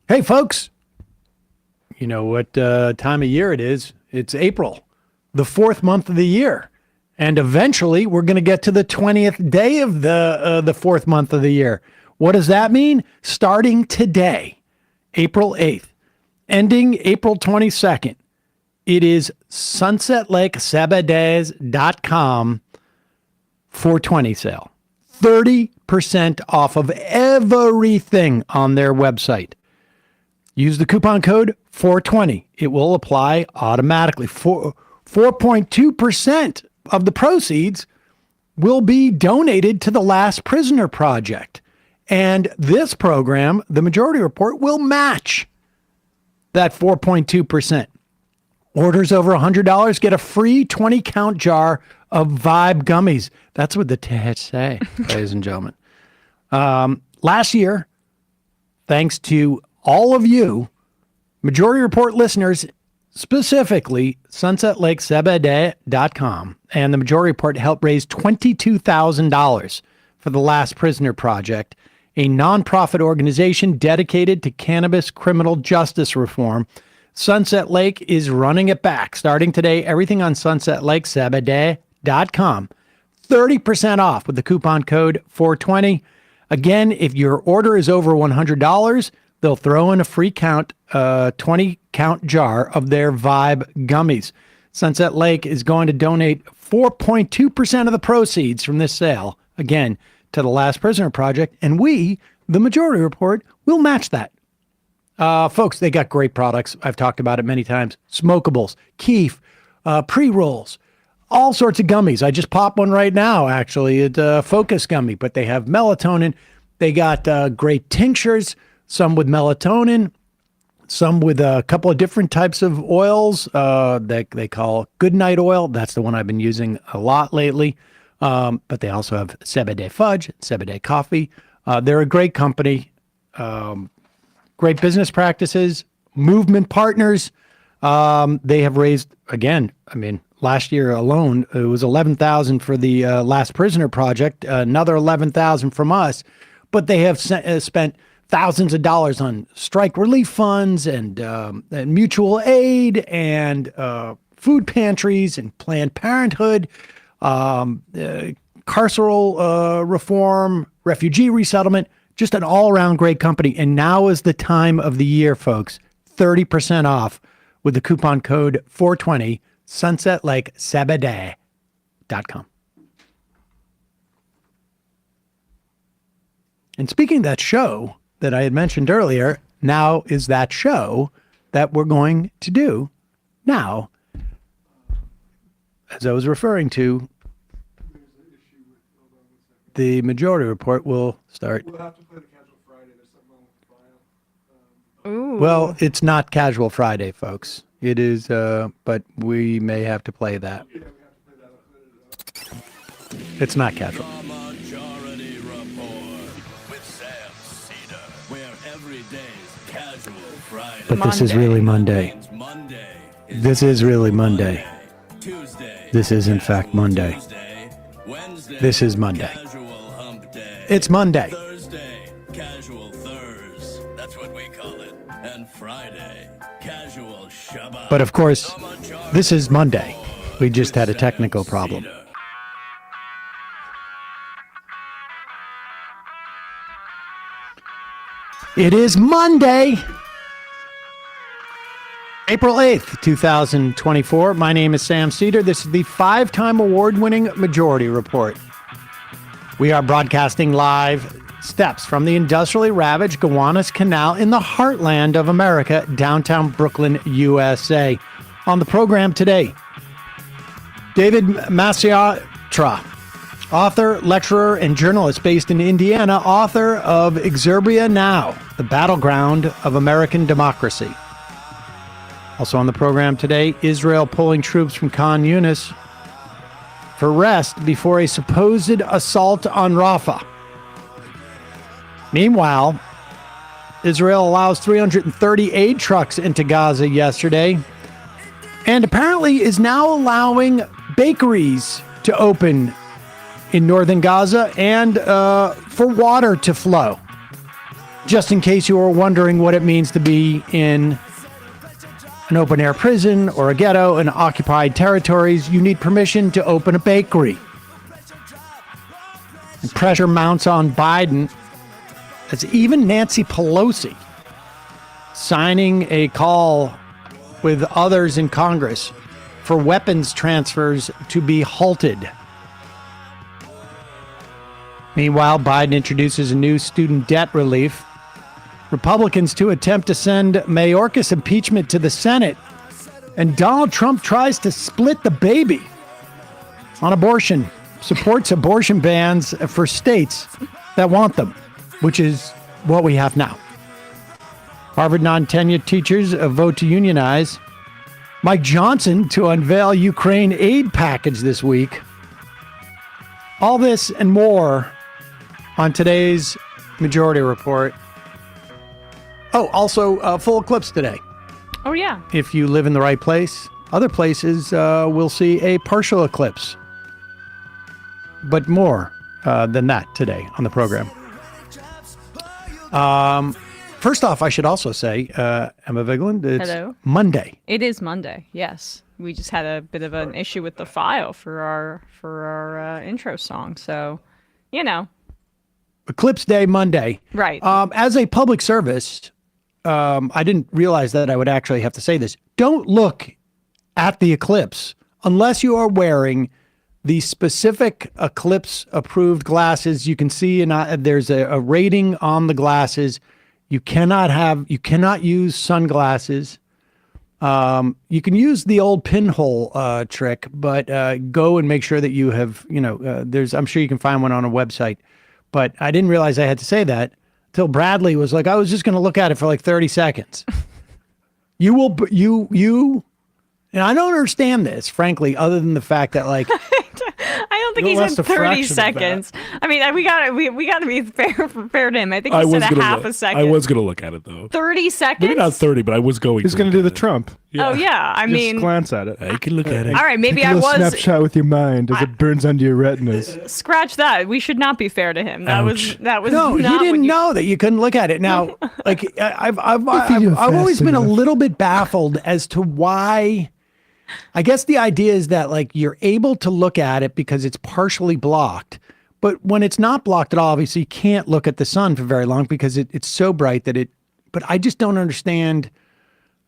Hey, folks, you know what time of year it is? It's April, the fourth month of the year. And eventually we're going to get to the 20th day of the fourth month of the year. What does that mean? Starting today, April 8th, ending April 22nd, it is sunsetlakesabades.com 420 sale. 30% off of everything on their website. Use the coupon code 420. It will apply automatically. 4.2% of the proceeds will be donated to the Last Prisoner Project. And this program, the Majority Report, will match that 4.2%. Orders over $100 get a free 20-count jar of Vibe gummies. That's what the tits say, ladies and gentlemen. Last year, thanks to all of you, Majority Report listeners, specifically sunsetlakesabades.com, and the Majority Report helped raise $22,000 for the Last Prisoner Project, a nonprofit organization dedicated to cannabis criminal justice reform. Sunset Lake is running it back. Starting today, everything on sunsetlakesabades.com, 30% off with the coupon code 420. Again, if your order is over $100, they'll throw in a free 20-count jar of their Vibe gummies. Sunset Lake is going to donate 4.2% of the proceeds from this sale, again, to the Last Prisoner Project, and we, the Majority Report, will match that. Folks, they got great products. I've talked about it many times. Smokables, Keef, pre-rolls, all sorts of gummies. I just popped one right now, actually. It's a Focus gummy, but they have melatonin. They got great tinctures, some with melatonin, some with a couple of different types of oils that they call Goodnight Oil. That's the one I've been using a lot lately. But they also have Sebede Fudge, Sebede Coffee. They're a great company, great business practices, movement partners. They have raised, again, last year alone, it was $11,000 for the Last Prisoner Project, another $11,000 from us. But they have spent thousands of dollars on strike relief funds and mutual aid and food pantries and Planned Parenthood, carceral reform, refugee resettlement, just an all-around great company. And now is the time of the year, folks, 30% off with the coupon code 420, sunsetlakesabades.com. And speaking of that show that I had mentioned earlier, now is that show that we're going to do now. As I was referring to, the Majority Report will start. We'll have to play the Casual Friday. There's something wrong with the file. Ooh. Well, it's not Casual Friday, folks. It is, but we may have to play that. Yeah, we have to play that. It's not casual. The Majority Report with Sam Seder, where every day's Casual Friday. But this is really Monday. means Monday This is really Monday. Tuesday. This is, in fact, Monday. Tuesday, Wednesday. This is Monday. Casual Hump Day. It's Monday. Thursday. Casual Thurs. That's what we call it. And Friday. Casual Shabbat. But of course, this is Monday. We just had a technical problem. It is Monday, April 8th, 2024. My name is Sam Seder. This is the 5-time award-winning Majority Report. We are broadcasting live steps from the industrially ravaged Gowanus Canal in the heartland of America, downtown Brooklyn, USA. On the program today, David Masciotra, author, lecturer, and journalist based in Indiana, author of Exurbia Now, the Battleground of American Democracy. Also on the program today, Israel pulling troops from Khan Yunis for rest before a supposed assault on Rafah. Meanwhile, Israel allows 330 aid trucks into Gaza yesterday, and apparently is now allowing bakeries to open in northern Gaza and for water to flow. Just in case you were wondering what it means to be in an open-air prison or a ghetto in occupied territories, you need permission to open a bakery. And pressure mounts on Biden as even Nancy Pelosi signing a call with others in Congress for weapons transfers to be halted. Meanwhile, Biden introduces a new student debt relief. Republicans to attempt to send Mayorkas impeachment to the Senate. And Donald Trump tries to split the baby on abortion. Supports abortion bans for states that want them, which is what we have now. Harvard non-tenured teachers vote to unionize. Mike Johnson to unveil Ukraine aid package this week. All this and more on today's Majority Report. Oh, also full eclipse today. Oh, yeah. If you live in the right place. Other places will see a partial eclipse. But more than that today on the program. First off, I should also say, Emma Vigeland, it's Hello. Monday. It is Monday, yes. We just had a bit of an issue with the file for our intro song, so, you know. Eclipse Day, Monday. Right. As a public service, I didn't realize that I would actually have to say this. Don't look at the eclipse unless you are wearing the specific eclipse-approved glasses. You can see there's a rating on the glasses. You cannot use sunglasses. You can use the old pinhole trick, but go and make sure that you have, I'm sure you can find one on a website. But I didn't realize I had to say that until Bradley was like, I was just going to look at it for like 30 seconds. And I don't understand this, frankly, other than the fact that, like, I don't think he said 30 seconds. I mean, we gotta be fair to him. I think he said a half a second. I was gonna look at it though. 30 seconds? Maybe not 30, but I was going. He's going to do the Trump. Oh yeah, I mean, Just glance at it. I can look at it. all right, maybe Take a I little was. snapshot with your mind as it burns under your retinas. Scratch that. We should not be fair to him. That was no, not he didn't what you- know that you couldn't look at it. Now, like, I've always been a little bit baffled as to why. I guess the idea is that, like, you're able to look at it because it's partially blocked. But when it's not blocked at all, obviously you can't look at the sun for very long because it's so bright that but I just don't understand.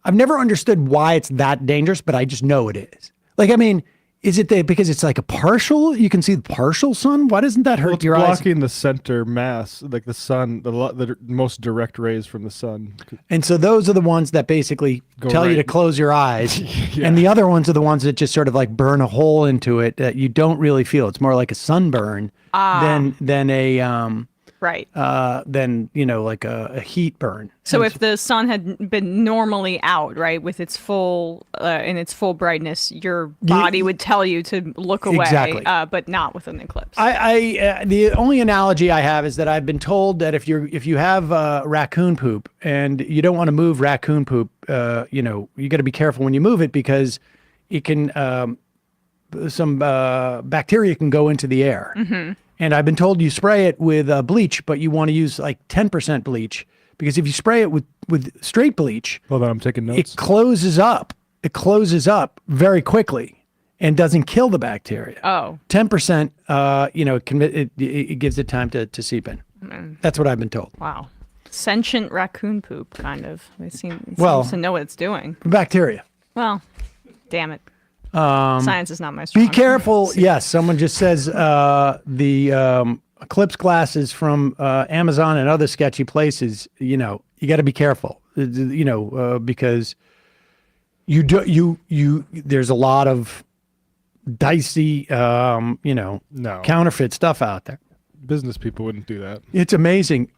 I've never understood why it's that dangerous, but I just know it is. Like, I mean, is it because it's like a partial? You can see the partial sun? Why doesn't that hurt It's your eyes? blocking the center mass, like the sun, the most direct rays from the sun. And so those are the ones that basically tell you to right. close your eyes. Yeah. And the other ones are the ones that just sort of like burn a hole into it that you don't really feel. It's more like a sunburn than a Right. than, like a heat burn. So if the sun had been normally out, right, with its full in its full brightness, your body would tell you to look away, Exactly. but not with an eclipse. The only analogy I have is that I've been told that if you have raccoon poop and you don't want to move raccoon poop, you got to be careful when you move it because it can some bacteria can go into the air. Mm-hmm. And I've been told you spray it with bleach, but you want to use like 10% bleach because if you spray it with straight bleach, Hold on, I'm taking notes. it closes up. It closes up very quickly and doesn't kill the bacteria. Oh. 10%, it gives it time to seep in. That's what I've been told. Wow. Sentient raccoon poop, kind of. It seems to know what it's doing. Bacteria. Well, damn it. Science is not my strong Be careful. Yes, someone just says the Eclipse glasses from Amazon and other sketchy places. You got to be careful. Because there's a lot of dicey, counterfeit stuff out there. Business people wouldn't do that. It's amazing.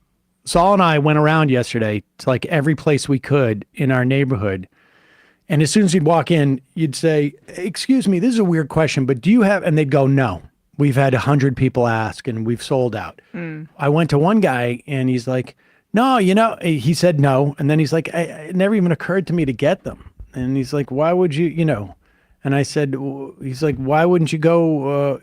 Saul and I went around yesterday to like every place we could in our neighborhood. And as soon as you'd walk in, you'd say, excuse me, this is a weird question, but do you have, and they'd go, no, we've had 100 people ask and we've sold out. I went to one guy and he's like, no, he said no. And then he's like, it never even occurred to me to get them. And he's like, why would you, and I said, he's like, why wouldn't you go,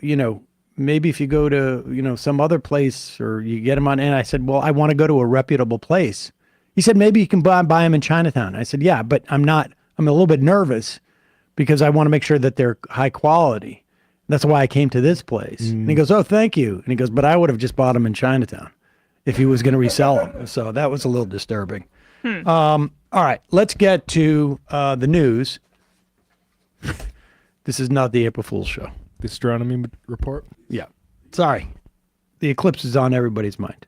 maybe if you go to, some other place or you get them on, and I said, well, I want to go to a reputable place. He said, maybe you can buy them in Chinatown. I said, yeah, but I'm a little bit nervous because I want to make sure that they're high quality. That's why I came to this place. And he goes, oh, thank you. And he goes, but I would have just bought them in Chinatown if he was going to resell them. So that was a little disturbing. All right, let's get to the news. This is not the April Fool's show. The astronomy report. Yeah. Sorry. The eclipse is on everybody's mind.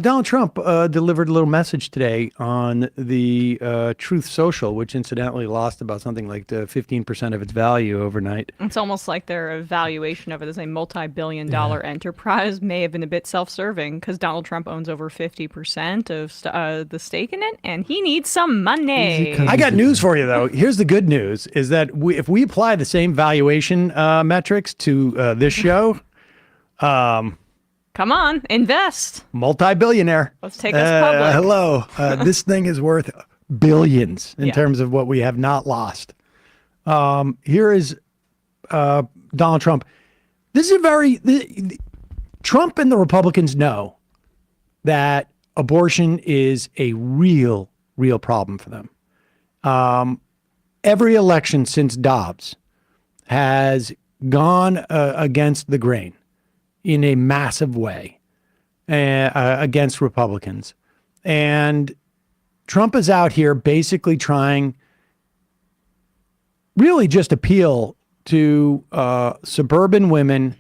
Donald Trump delivered a little message today on the Truth Social, which incidentally lost about something like 15% of its value overnight. It's almost like their evaluation of it as a multi-billion-dollar enterprise may have been a bit self-serving because Donald Trump owns over 50% of the stake in it, and he needs some money. I got news for you, though. Here's the good news, is that if we apply the same valuation metrics to this show... Come on, invest. Multi-billionaire. Let's take us public. Hello. This thing is worth billions in terms of what we have not lost. Here is Donald Trump. This is Trump and the Republicans know that abortion is a real problem for them. Every election since Dobbs has gone against the grain in a massive way against Republicans. And Trump is out here basically trying really just appeal to suburban women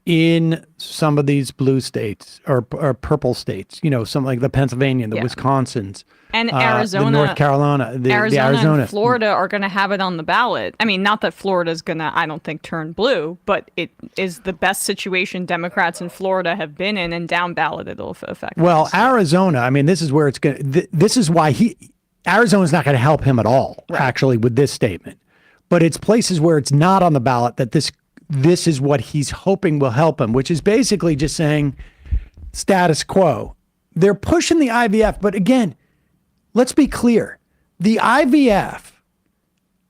in some of these blue states or purple states, something like the Pennsylvania, the Wisconsins. And Arizona, the North Carolina, the Arizona. And Florida are going to have it on the ballot. I mean, not that Florida's going to, I don't think, turn blue, but it is the best situation Democrats in Florida have been in, and down ballot it'll affect. Well, Arizona, I mean, this is where it's going to, this is why Arizona's not going to help him at all, actually, with this statement. But it's places where it's not on the ballot that this is what he's hoping will help him, which is basically just saying status quo. They're pushing the IVF, but again, let's be clear. The IVF,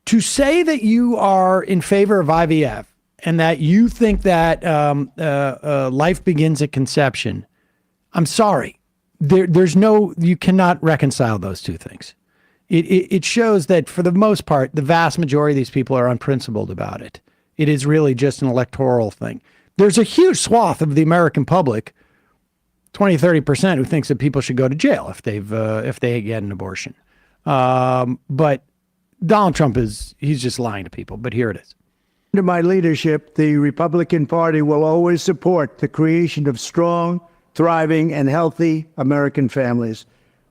to say that you are in favor of IVF and that you think that life begins at conception, I'm sorry. You cannot reconcile those two things. It shows that for the most part, the vast majority of these people are unprincipled about it. It is really just an electoral thing. There's a huge swath of the American public, 20-30%, who thinks that people should go to jail if they get an abortion. But Donald Trump he's just lying to people. But here it is. Under my leadership, the Republican Party will always support the creation of strong, thriving, and healthy American families.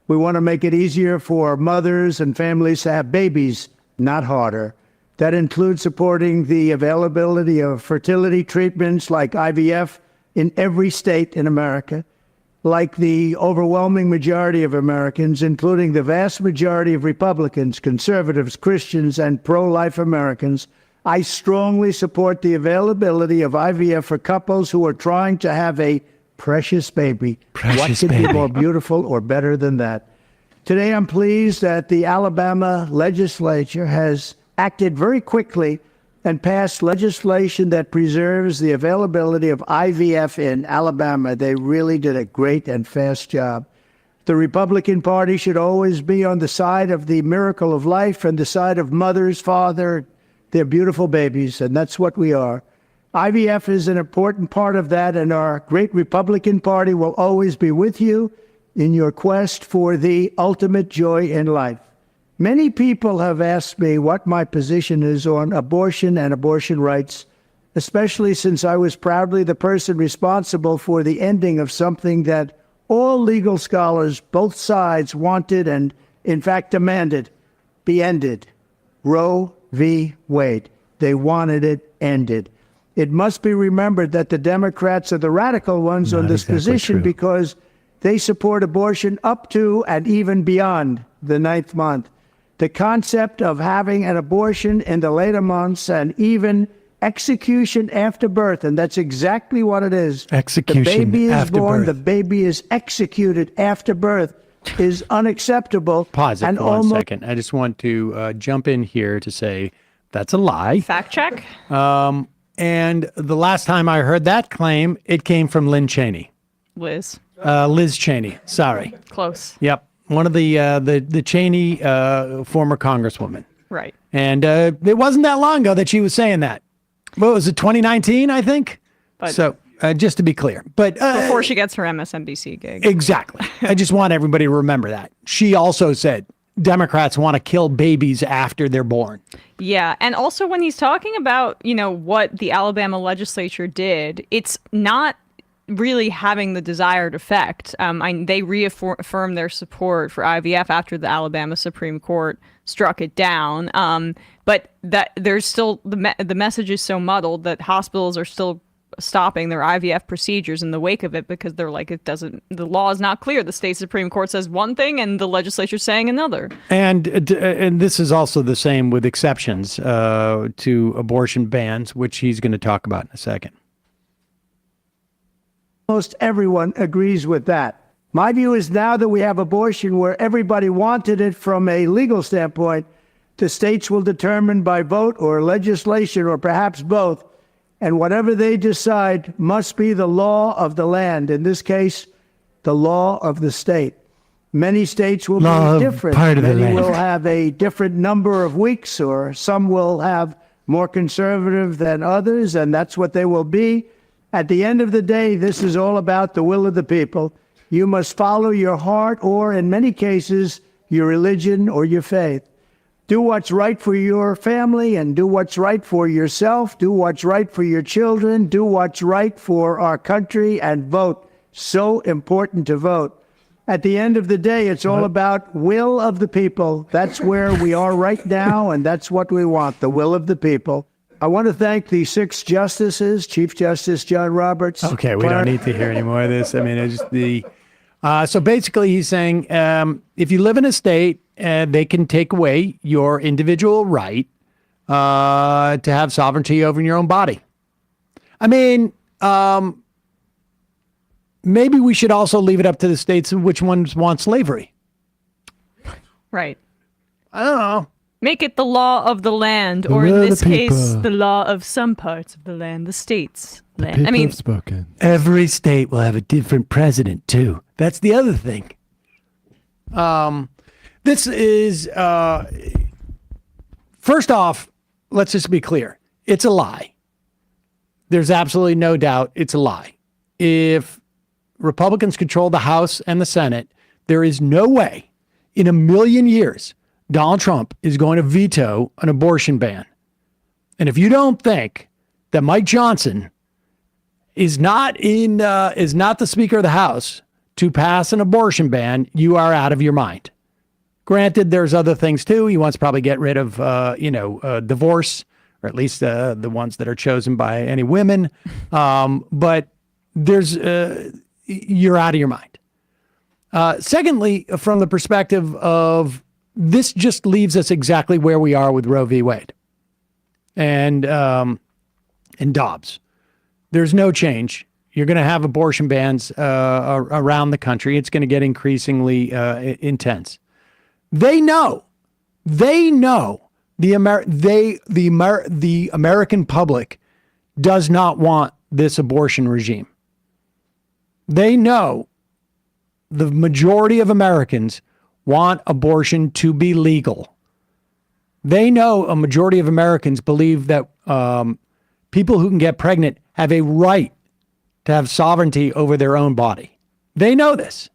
We want to make it easier for mothers and families to have babies, not harder. That includes supporting the availability of fertility treatments like IVF in every state in America. Like the overwhelming majority of Americans, including the vast majority of Republicans, conservatives, Christians, and pro-life Americans, I strongly support the availability of IVF for couples who are trying to have a precious baby. What could be more beautiful or better than that? Today, I'm pleased that the Alabama legislature has acted very quickly and passed legislation that preserves the availability of IVF in Alabama. They really did a great and fast job. The Republican Party should always be on the side of the miracle of life and the side of mothers, father, their beautiful babies, and that's what we are. IVF is an important part of that, and our great Republican Party will always be with you in your quest for the ultimate joy in life. Many people have asked me what my position is on abortion and abortion rights, especially since I was proudly the person responsible for the ending of something that all legal scholars, both sides, wanted and, in fact, demanded be ended. Roe v. Wade. They wanted it ended. It must be remembered that the Democrats are the radical ones on this position because they support abortion up to and even beyond the 9th month. The concept of having an abortion in the later months and even execution after birth, and that's exactly what it is. Execution the baby is after born, birth. The baby is executed after birth is unacceptable. Pause it and for 1 second. I just want to jump in here to say That's a lie. Fact check. And the last time I heard that claim, it came from Lynn Cheney. Liz. Liz Cheney. Sorry. Close. Yep. One of the Cheney former congresswoman. Right. And it wasn't that long ago that she was saying that. What was it, 2019, I think? But so just to be clear. But before she gets her MSNBC gig. Exactly. I just want everybody to remember that. She also said Democrats want to kill babies after they're born. Yeah. And also when he's talking about, what the Alabama legislature did, it's not really having the desired effect. They reaffirmed their support for IVF after the Alabama Supreme Court struck it down. But that there's still the message is so muddled that hospitals are still stopping their IVF procedures in the wake of it because they're like, the law is not clear. The state Supreme Court says one thing and the legislature's saying another. And this is also the same with exceptions to abortion bans, which he's going to talk about in a second. Most everyone agrees with that. My view is now that we have abortion where everybody wanted it from a legal standpoint, the states will determine by vote or legislation or perhaps both, and whatever they decide must be the law of the land. In this case, the law of the state. Many states will be different. Many will have a different number of weeks, or some will have more conservative than others, and that's what they will be. At the end of the day, this is all about the will of the people. You must follow your heart or, in many cases, your religion or your faith. Do what's right for your family and do what's right for yourself. Do what's right for your children. Do what's right for our country and vote. So important to vote. At the end of the day, it's all about will of the people. That's where we are right now, and that's what we want, the will of the people. I want to thank the 6 justices, Chief Justice John Roberts. Okay, we don't need to hear any more of this. I mean, it's so basically he's saying if you live in a state, they can take away your individual right to have sovereignty over your own body. I mean, maybe we should also leave it up to the states which ones want slavery. Right. I don't know. Make it the law of the land, or in this case, the law of some parts of the land, the state's land. I mean, spoken. Every state will have a different president, too. That's the other thing. This is, first off, let's just be clear. It's a lie. There's absolutely no doubt it's a lie. If Republicans control the House and the Senate, there is no way in a million years Donald Trump is going to veto an abortion ban. And if you don't think that Mike Johnson is not the Speaker of the House to pass an abortion ban, you are out of your mind. Granted, there's other things too. He wants to probably get rid of, divorce, or at least the ones that are chosen by any women. But there's, you're out of your mind. Secondly, from the perspective of this just leaves us exactly where we are with Roe v. Wade and Dobbs. There's no change. You're going to have abortion bans around the country. It's going to get increasingly intense. They know the American public does not want this abortion regime. They know the majority of Americans want abortion to be legal. They know a majority of Americans believe that people who can get pregnant have a right to have sovereignty over their own body. They know this.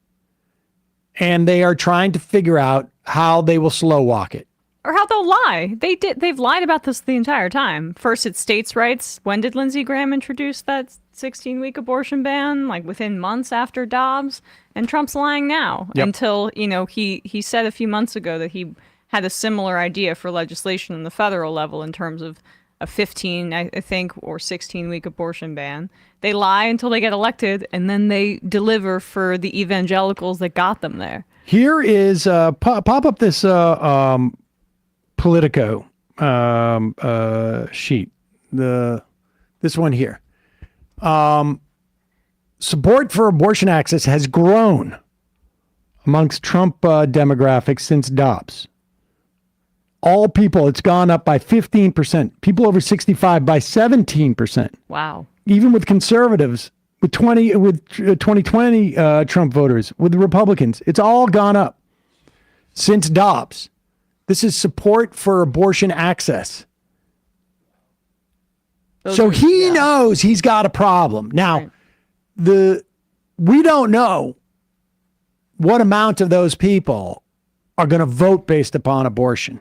And they are trying to figure out how they will slow walk it. Or how they'll lie. They've lied about this the entire time. First, it's states' rights. When did Lindsey Graham introduce that 16-week abortion ban? Like within months after Dobbs. And Trump's lying now until, he said a few months ago that he had a similar idea for legislation on the federal level in terms of a 15, I think, or 16-week abortion ban. They lie until they get elected, and then they deliver for the evangelicals that got them there. Here is, pop up this Politico sheet, this one here. Support for abortion access has grown amongst Trump demographics since Dobbs. All people, it's gone up by 15%. People over 65 by 17%. Wow. Even with conservatives, with 2020 Trump voters, with the Republicans, it's all gone up since Dobbs. This is support for abortion access. So he knows he's got a problem. Now, we don't know what amount of those people are going to vote based upon abortion.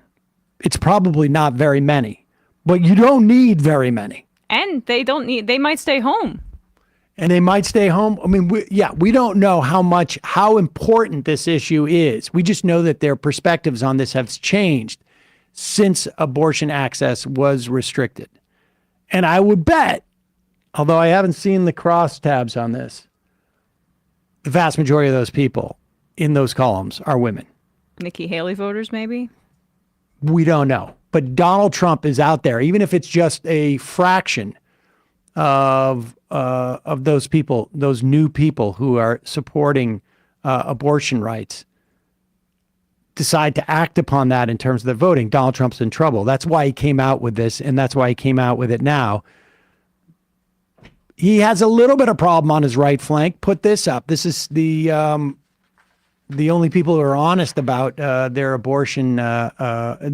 It's probably not very many, but you don't need very many. And they might stay home. And they might stay home. I mean, we don't know how important this issue is. We just know that their perspectives on this have changed since abortion access was restricted. And I would bet, although I haven't seen the crosstabs on this, the vast majority of those people in those columns are women. Nikki Haley voters, maybe? We don't know. But Donald Trump is out there, even if it's just a fraction of those people, those new people who are supporting abortion rights, decide to act upon that in terms of the voting. Donald Trump's in trouble. That's why he came out with this, and that's why he came out with it now. He has a little bit of problem on his right flank. Put this up. This is the only people who are honest about their abortion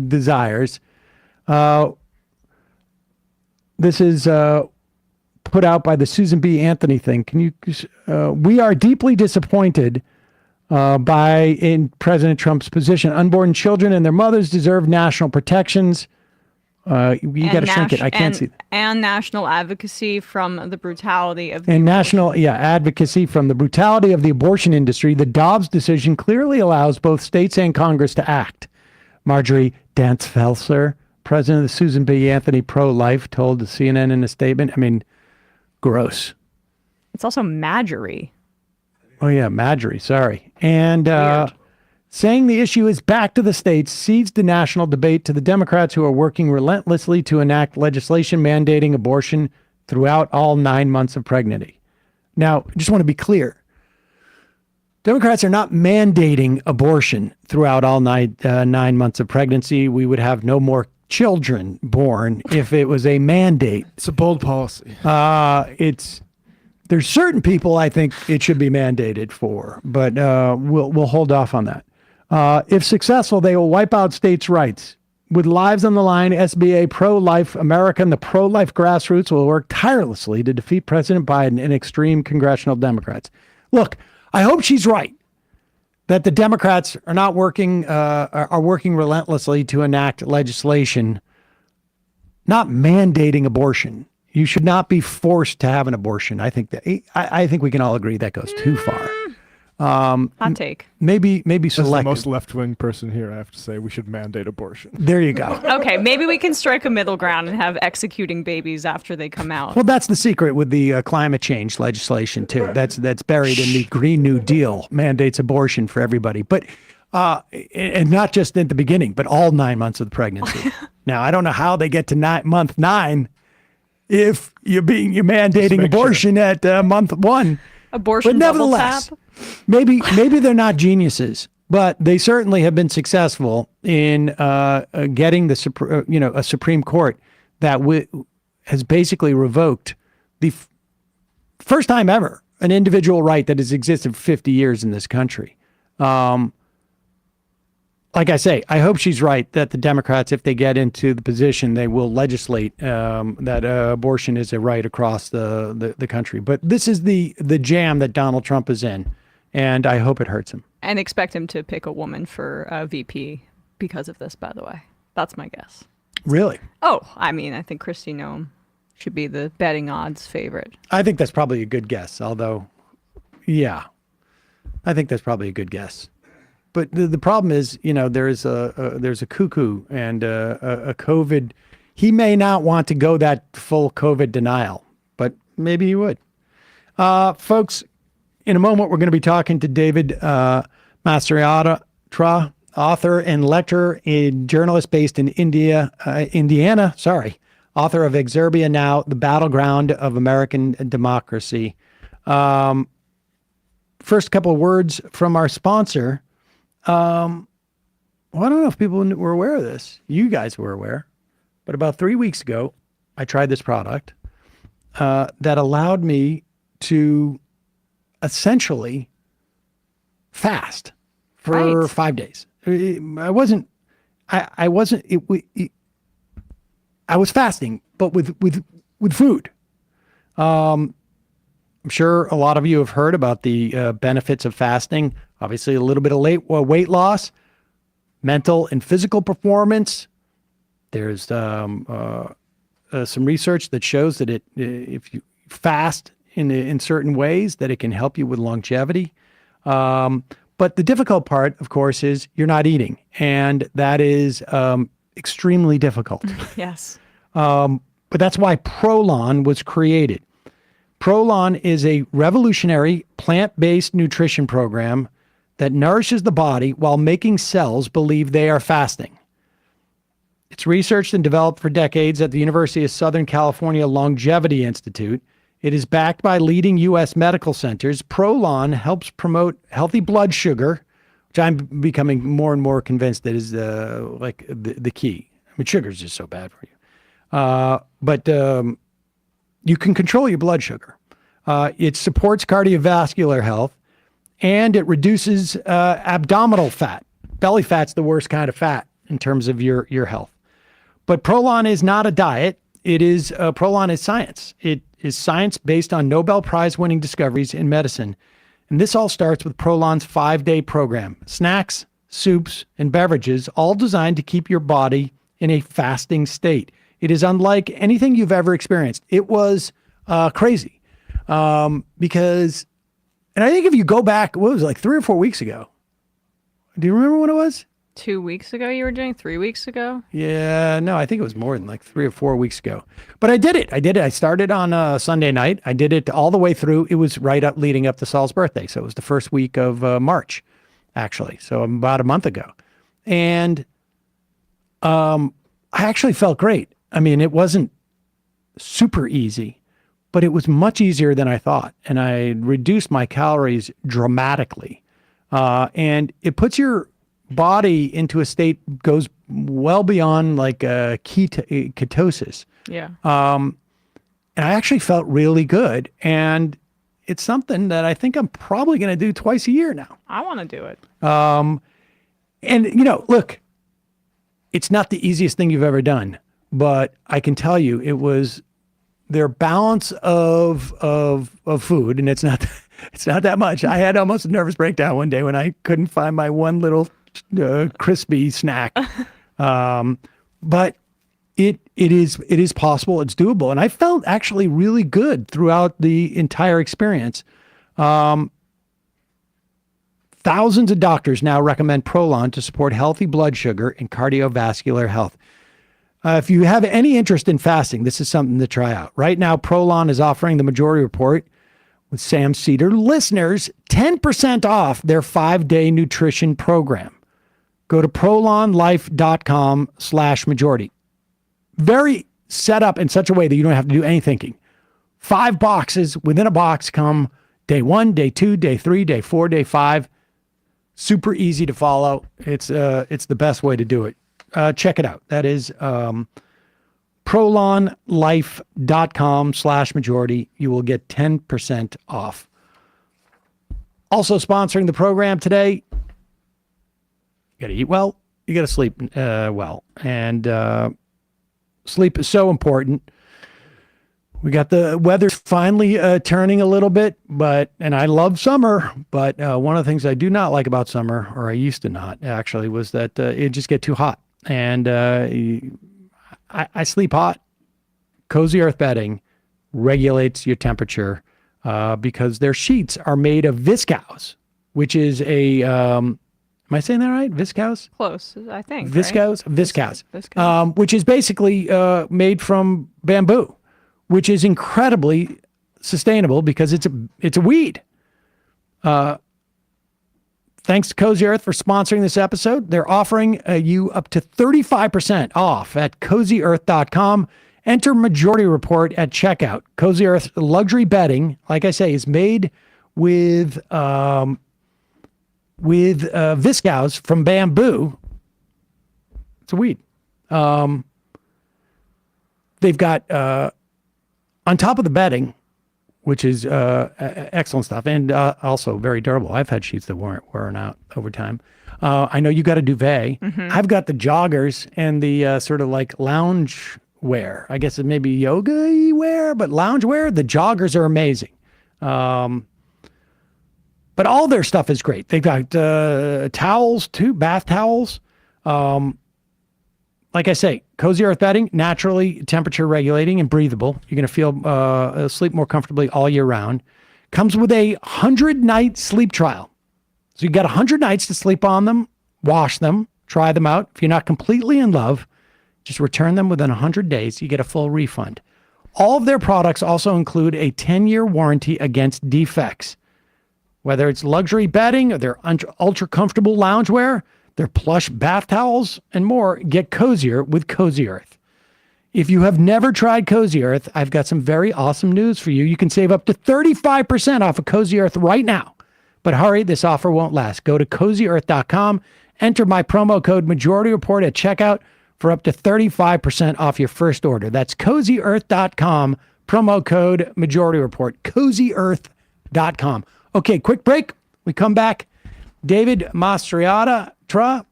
desires. This is put out by the Susan B. Anthony thing. We are deeply disappointed in President Trump's position. Unborn children and their mothers deserve national protections. You got to shrink it. I can't see. And national advocacy from the brutality of the advocacy from the brutality of the abortion industry. The Dobbs decision clearly allows both states and Congress to act. Marjorie Dance-Felser, president of the Susan B. Anthony Pro-Life, told the CNN in a statement. I mean, gross. It's also Marjorie. Oh yeah, Marjorie. Sorry. And saying the issue is back to the states cedes the national debate to the Democrats, who are working relentlessly to enact legislation mandating abortion throughout all 9 months of pregnancy. Now, I just want to be clear. Democrats are not mandating abortion throughout all 9 months of pregnancy. We would have no more children born if it was a mandate. It's a bold policy. There's certain people I think it should be mandated for, but we'll hold off on that. If successful, they will wipe out states' rights. With lives on the line, SBA, Pro-Life America, and the pro-life grassroots will work tirelessly to defeat President Biden and extreme congressional Democrats. Look, I hope she's right that the Democrats are not working relentlessly to enact legislation, not mandating abortion. You should not be forced to have an abortion. I think we can all agree that goes too far. Hot take. Maybe As the selective. most left-wing person here, I have to say we should mandate abortion. There you go. Okay, maybe we can strike a middle ground and have executing babies after they come out. Well, that's the secret with the climate change legislation too. That's buried in the Green New Deal, mandates abortion for everybody, but and not just at the beginning, but all 9 months of the pregnancy. Now, I don't know how they get to month 9 if you're mandating abortion at month 1. Abortion, but nevertheless, double tap. maybe they're not geniuses, but they certainly have been successful in getting a Supreme Court that has basically revoked the first time ever an individual right that has existed for 50 years in this country. Like I say, I hope she's right that the Democrats, if they get into the position, they will legislate that abortion is a right across the country. But this is the jam that Donald Trump is in, and I hope it hurts him. And expect him to pick a woman for VP because of this, by the way. That's my guess. Really? Oh, I mean, I think Kristi Noem should be the betting odds favorite. I think that's probably a good guess, although, yeah, I think that's probably a good guess. But the problem is, there's a cuckoo and a COVID. He may not want to go that full COVID denial, but maybe he would. Folks, in a moment, we're going to be talking to David Masciotra, author and lecturer, journalist based in Indiana. Author of Exurbia Now, the Battleground of American Democracy. First couple of words from our sponsor. well, I don't know if people were aware of this. You guys were aware. But about 3 weeks ago, I tried this product that allowed me to essentially fast for Right. 5 days. I wasn't fasting, but with food. I'm sure a lot of you have heard about the benefits of fasting. Obviously, a little bit of weight loss, mental and physical performance. There's some research that shows that if you fast in certain ways, that it can help you with longevity. But the difficult part, of course, is you're not eating, and that is extremely difficult. Yes. But that's why Prolon was created. Prolon is a revolutionary plant-based nutrition program that nourishes the body while making cells believe they are fasting. It's researched and developed for decades at the University of Southern California Longevity Institute. It is backed by leading U.S. medical centers. Prolon helps promote healthy blood sugar, which I'm becoming more and more convinced that is the key. I mean, sugar is just so bad for you. But you can control your blood sugar. It supports cardiovascular health, and it reduces abdominal fat. Belly fat's the worst kind of fat in terms of your health. But Prolon is not a diet. Prolon is science. It is science based on Nobel Prize winning discoveries in medicine. And this all starts with Prolon's 5-day program. Snacks, soups, and beverages, all designed to keep your body in a fasting state. It is unlike anything you've ever experienced. It was crazy because, and I think if you go back, what was it, like 3 or 4 weeks ago? Do you remember when it was? 2 weeks ago you were doing? 3 weeks ago? Yeah, no, I think it was more than like 3 or 4 weeks ago. But I did it. I started on Sunday night. I did it all the way through. It was right up leading up to Saul's birthday. So it was the first week of March, actually. So about a month ago. And I actually felt great. I mean, it wasn't super easy, but it was much easier than I thought. And I reduced my calories dramatically. And it puts your body into a state, goes well beyond like ketosis. Yeah. And I actually felt really good. And it's something that I think I'm probably going to do twice a year now. I want to do it. And, look, it's not the easiest thing you've ever done, but I can tell you it was their balance of food, and it's not that much. I had almost a nervous breakdown one day when I couldn't find my one little crispy snack. But it is possible. It's doable. And I felt actually really good throughout the entire experience. Thousands of doctors now recommend Prolon to support healthy blood sugar and cardiovascular health. If you have any interest in fasting, this is something to try out. Right now, Prolon is offering the Majority Report with Sam Seder listeners 10% off their 5-day nutrition program. Go to prolonlife.com/majority. Very set up in such a way that you don't have to do any thinking. 5 boxes within a box come day 1, day 2, day 3, day 4, day 5. Super easy to follow. It's the best way to do it. Check it out. That is prolonlife.com/majority. You will get 10% off. Also sponsoring the program today, you got to eat well. You got to sleep well. And sleep is so important. We got the weather finally turning a little bit, and I love summer, but one of the things I do not like about summer, or I used to not actually, was that it just get too hot. And I sleep hot. Cozy Earth bedding regulates your temperature because their sheets are made of viscose, which is am I saying that right? Viscose? Close, I think. Viscose? Right? Viscose. Which is basically made from bamboo, which is incredibly sustainable because it's a weed. Thanks to Cozy Earth for sponsoring this episode. They're offering you up to 35% off at CozyEarth.com. Enter Majority Report at checkout. Cozy Earth luxury bedding, like I say, is made with viscose from bamboo, It's a weed. They've got on top of the bedding, which is excellent stuff, and also very durable. I've had sheets that weren't wearing out over time. I know you got a duvet. I've got the joggers and the sort of like lounge wear. I guess it may be yoga wear, but lounge wear. The joggers are amazing. But all their stuff is great. They've got towels too, bath towels. Like I say, Cozy Earth bedding, naturally temperature regulating and breathable. You're going to feel sleep more comfortably all year round. Comes with a 100-night sleep trial. So you got 100 nights to sleep on them, wash them, try them out. If you're not completely in love, just return them within 100 days. You get a full refund. All of their products also include a 10-year warranty against defects. Whether it's luxury bedding or their ultra comfortable loungewear, their plush bath towels, and more, get cozier with Cozy Earth. If you have never tried Cozy Earth, I've got some very awesome news for you. You can save up to 35% off of Cozy Earth right now. But hurry, this offer won't last. Go to CozyEarth.com, enter my promo code Majority Report at checkout for up to 35% off your first order. That's CozyEarth.com, promo code Majority Report, CozyEarth.com. Okay, quick break. We come back. David Masciotra,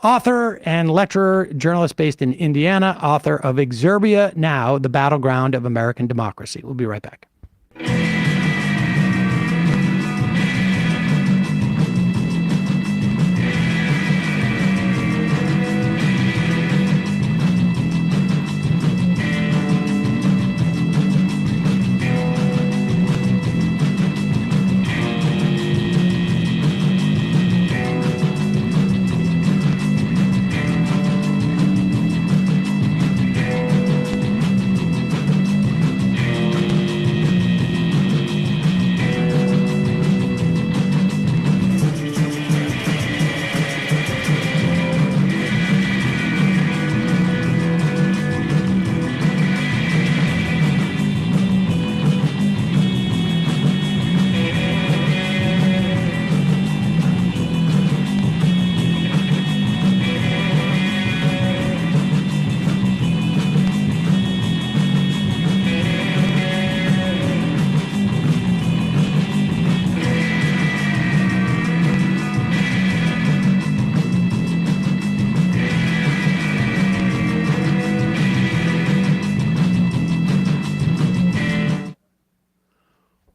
author and lecturer, journalist based in Indiana, author of Exurbia Now, the Battleground of American Democracy. We'll be right back.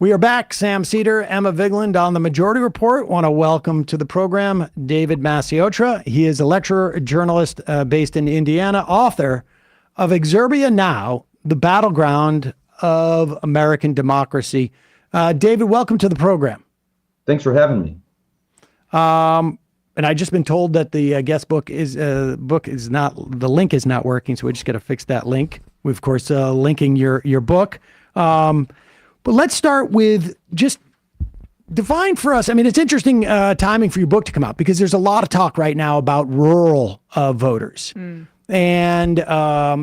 We are back. Sam Seder, Emma Vigland on the Majority Report. Want to welcome to the program David Masciotra. He is a lecturer, a journalist based in Indiana, author of Exurbia Now, the Battleground of American Democracy. David, welcome to the program. Thanks for having me. And I just been told that the guest book is not, the link is not working, so we just got to fix that link. We of course linking your book. But let's start with just define for us. I mean, it's interesting timing for your book to come out because there's a lot of talk right now about rural voters. And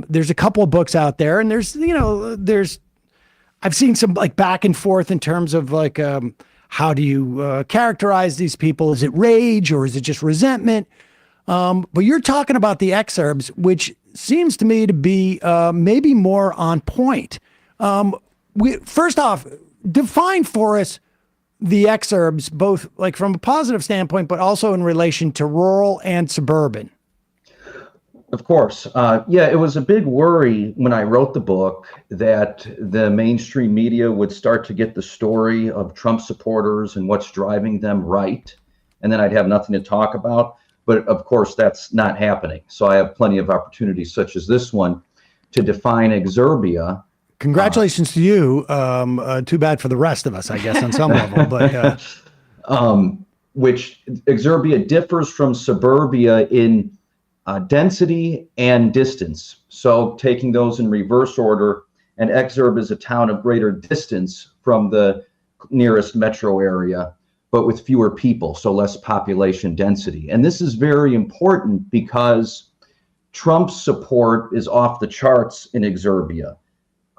there's a couple of books out there, and I've seen some like back and forth in terms of like, how do you characterize these people? Is it rage or is it just resentment? But you're talking about the exurbs, which seems to me to be maybe more on point. First off, define for us the exurbs, both like from a positive standpoint, but also in relation to rural and suburban. Of course. Yeah, it was a big worry when I wrote the book that the mainstream media would start to get the story of Trump supporters and what's driving them right, and then I'd have nothing to talk about. But of course, that's not happening. So I have plenty of opportunities, such as this one, to define Exurbia. Congratulations to you. Too bad for the rest of us, I guess, on some level. But which Exurbia differs from suburbia in density and distance. So taking those in reverse order, an exurb is a town of greater distance from the nearest metro area, but with fewer people, so less population density. And this is very important because Trump's support is off the charts in Exurbia.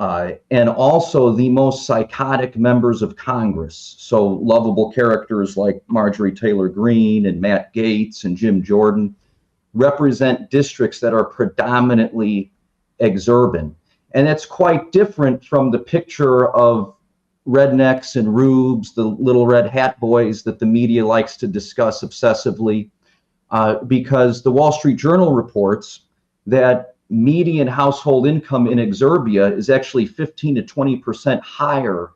And also the most psychotic members of Congress. So lovable characters like Marjorie Taylor Greene and Matt Gaetz and Jim Jordan represent districts that are predominantly exurban. And it's quite different from the picture of rednecks and rubes, the little red hat boys that the media likes to discuss obsessively, because the Wall Street Journal reports that median household income in Exurbia is actually 15 to 20% higher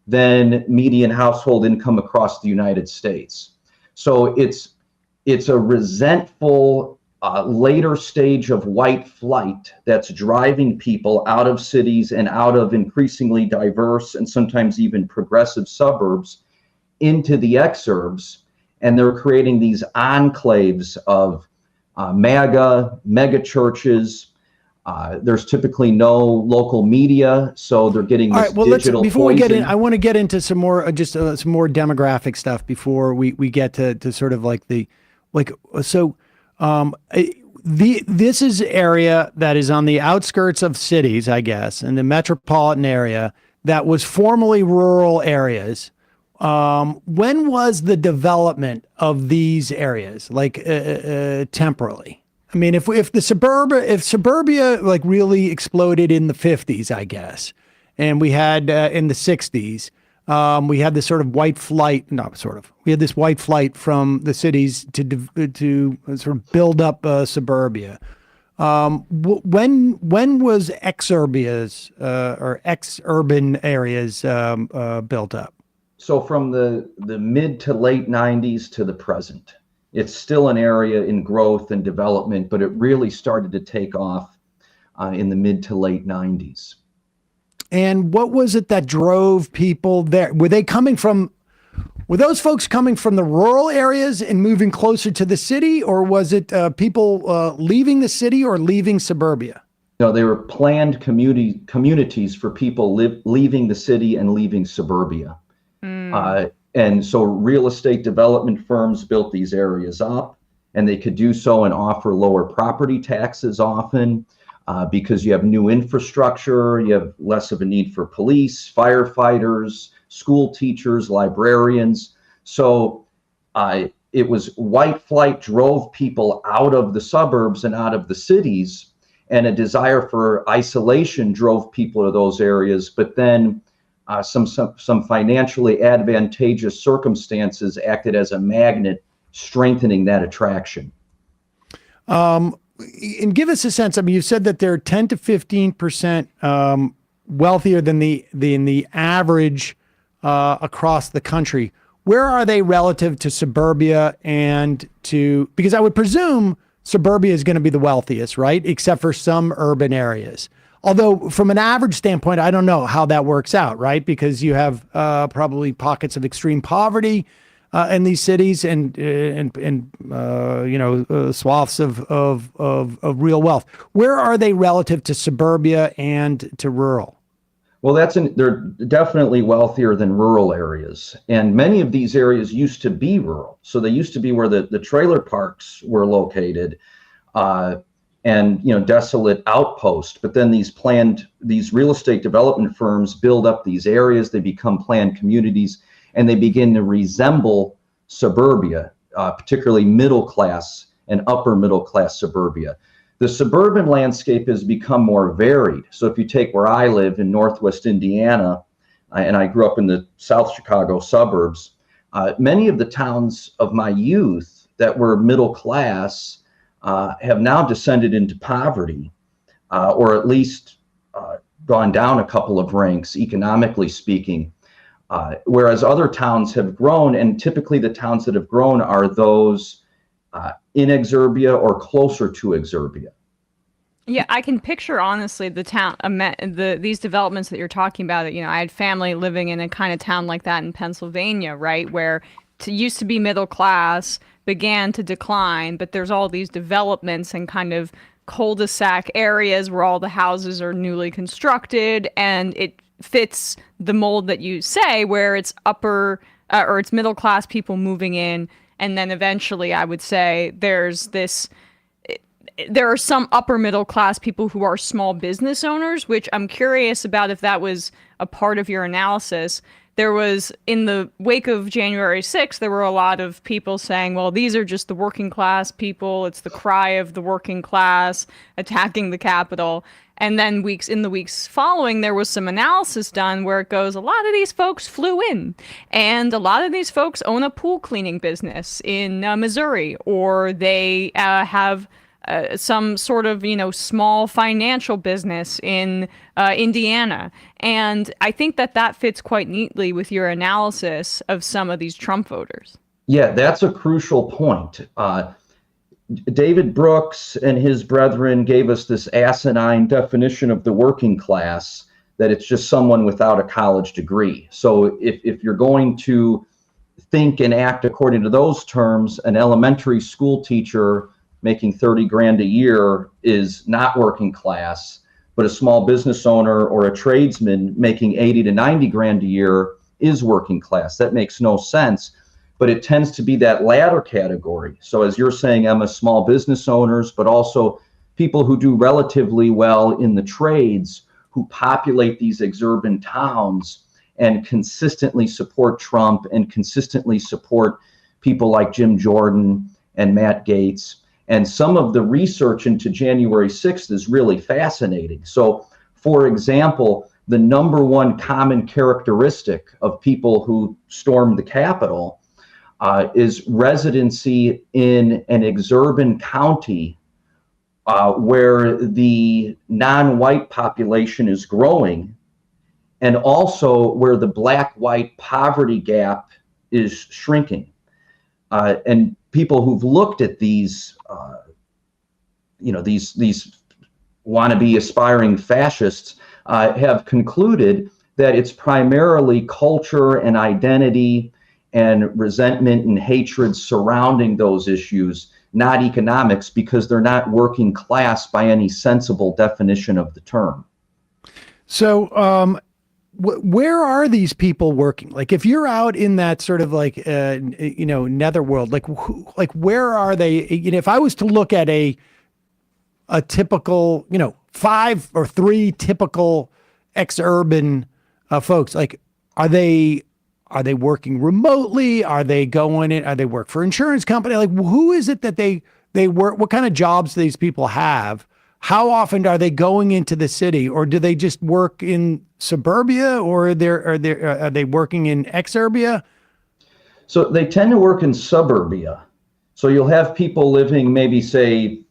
than median household income across the United States. So it's a resentful later stage of white flight that's driving people out of cities and out of increasingly diverse and sometimes even progressive suburbs into the exurbs. And they're creating these enclaves of mega churches. There's typically no local media, so they're getting this digital before poison. we get in, I want to get into some more some more demographic stuff before we get to sort of like this is area that is on the outskirts of cities, I guess, in the metropolitan area that was formerly rural areas. When was the development of these areas, like temporally? I mean, if suburbia like really exploded in the 50s, I guess, and we had in the 60s, we had this sort of white flight, we had this white flight from the cities to sort of build up suburbia. When was exurbias or ex-urban areas built up? So from the mid to late 90s to the present, it's still an area in growth and development, but it really started to take off in the mid to late 90s. And what was it that drove people there? Were those folks coming from the rural areas and moving closer to the city, or was it people leaving the city or leaving suburbia? No, they were planned communities for people leaving the city and leaving suburbia. And so real estate development firms built these areas up, and they could do so and offer lower property taxes often because you have new infrastructure, you have less of a need for police, firefighters, school teachers, librarians. So it was white flight drove people out of the suburbs and out of the cities, and a desire for isolation drove people to those areas. But then some financially advantageous circumstances acted as a magnet, strengthening that attraction. And give us a sense. I mean, you said that they're 10 to 15% wealthier than the average across the country. Where are they relative to suburbia because I would presume suburbia is going to be the wealthiest, right? Except for some urban areas. Although from an average standpoint, I don't know how that works out, right? Because you have probably pockets of extreme poverty in these cities and swaths of real wealth. Where are they relative to suburbia and to rural? Well, they're definitely wealthier than rural areas. And many of these areas used to be rural. So they used to be where the trailer parks were located. And desolate outpost. But then these real estate development firms build up these areas, they become planned communities, and they begin to resemble suburbia, particularly middle class and upper middle class suburbia. The suburban landscape has become more varied. So if you take where I live in Northwest Indiana, and I grew up in the South Chicago suburbs, many of the towns of my youth that were middle class have now descended into poverty, or at least gone down a couple of ranks, economically speaking, whereas other towns have grown, and typically the towns that have grown are those in Exurbia or closer to Exurbia. Yeah, I can picture, honestly, the town, these developments that you're talking about. I had family living in a kind of town like that in Pennsylvania, right, where used to be middle class, began to decline, but there's all these developments and kind of cul-de-sac areas where all the houses are newly constructed, and it fits the mold that you say, where it's upper or it's middle class people moving in, and then eventually I would say there are some upper middle class people who are small business owners, which I'm curious about if that was a part of your analysis, there was, in the wake of January 6th, there were a lot of people saying, well, these are just the working class people. It's the cry of the working class attacking the Capitol. And then in the weeks following, there was some analysis done where it goes, a lot of these folks flew in, and a lot of these folks own a pool cleaning business in Missouri, or they have some sort of, small financial business in Indiana. And I think that fits quite neatly with your analysis of some of these Trump voters. Yeah, that's a crucial point. David Brooks and his brethren gave us this asinine definition of the working class, that it's just someone without a college degree. So if you're going to think and act according to those terms, an elementary school teacher making 30 grand a year is not working class, but a small business owner or a tradesman making 80 to 90 grand a year is working class. That makes no sense. But it tends to be that latter category. So as you're saying, Emma, small business owners, but also people who do relatively well in the trades, who populate these exurban towns and consistently support Trump and consistently support people like Jim Jordan and Matt Gaetz. And some of the research into January 6th is really fascinating. So, for example, the number one common characteristic of people who stormed the Capitol is residency in an exurban county where the non-white population is growing, and also where the black-white poverty gap is shrinking. And people who've looked at these, these wannabe aspiring fascists have concluded that it's primarily culture and identity and resentment and hatred surrounding those issues, not economics, because they're not working class by any sensible definition of the term. So where are these people working? Like, if you're out in that sort of netherworld, like where are they? If I was to look at a typical, 5 or 3 typical ex-urban folks, like, are they working remotely? Are they going in? Are they work for insurance company? Like, who is it that they work? What kind of jobs do these people have? How often are they going into the city, or do they just work in suburbia, or are they working in exurbia? So they tend to work in suburbia. So you'll have people living maybe, say,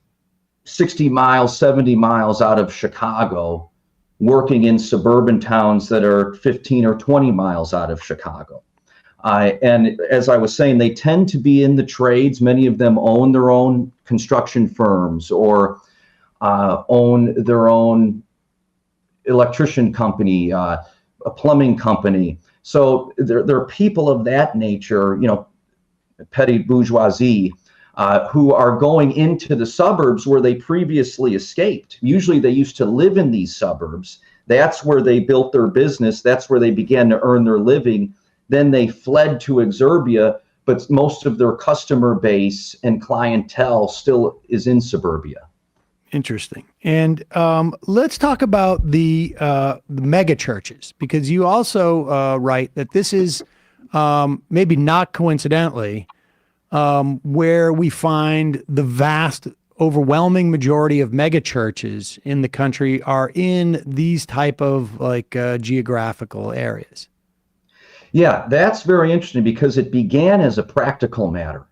60 miles, 70 miles out of Chicago, working in suburban towns that are 15 or 20 miles out of Chicago. And as I was saying, they tend to be in the trades. Many of them own their own construction firms, or own their own electrician company, a plumbing company. So there are people of that nature, petty bourgeoisie, who are going into the suburbs where they previously escaped. Usually they used to live in these suburbs. That's where they built their business. That's where they began to earn their living. Then they fled to Exurbia, but most of their customer base and clientele still is in suburbia. Interesting. And let's talk about the mega churches, because you also write that this is maybe not coincidentally where we find the vast, overwhelming majority of mega churches in the country are in these type of geographical areas. Yeah, that's very interesting, because it began as a practical matter.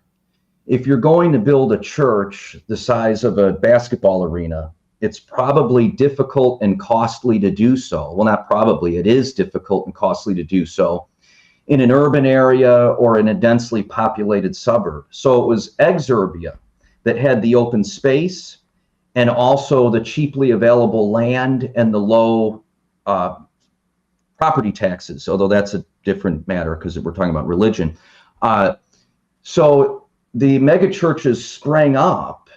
If you're going to build a church the size of a basketball arena, it's probably difficult and costly to do so. Well, not probably, it is difficult and costly to do so in an urban area or in a densely populated suburb. So it was Exurbia that had the open space and also the cheaply available land and the low property taxes, although that's a different matter because we're talking about religion. So the megachurches sprang up,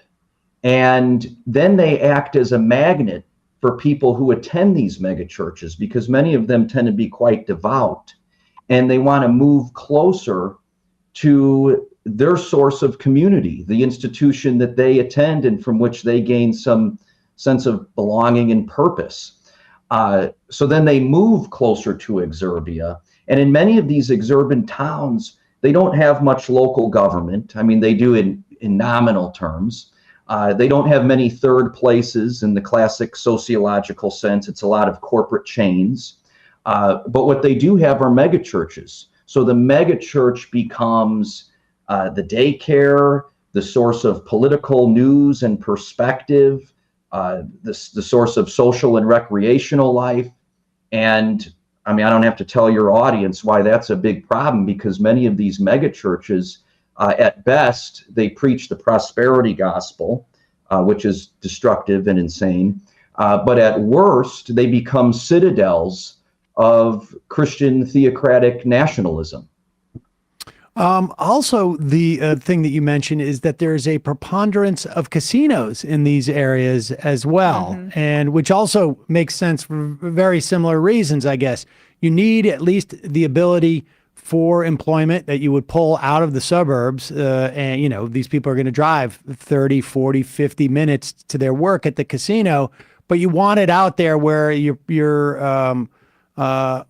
and then they act as a magnet for people who attend these megachurches, because many of them tend to be quite devout, and they want to move closer to their source of community, the institution that they attend and from which they gain some sense of belonging and purpose. So then they move closer to Exurbia, And in many of these exurban towns, they don't have much local government. I mean, they do in nominal terms. They don't have many third places in the classic sociological sense. It's a lot of corporate chains. But what they do have are megachurches. So the megachurch becomes the daycare, the source of political news and perspective, the source of social and recreational life. And I mean, I don't have to tell your audience why that's a big problem, because many of these megachurches, at best, they preach the prosperity gospel, which is destructive and insane. But at worst, they become citadels of Christian theocratic nationalism. Also, the thing that you mentioned is that there's a preponderance of casinos in these areas as well, and which also makes sense for very similar reasons, I guess. You need at least the ability for employment that you would pull out of the suburbs. And, you know, these people are going to drive 30, 40, 50 minutes to their work at the casino, but you want it out there where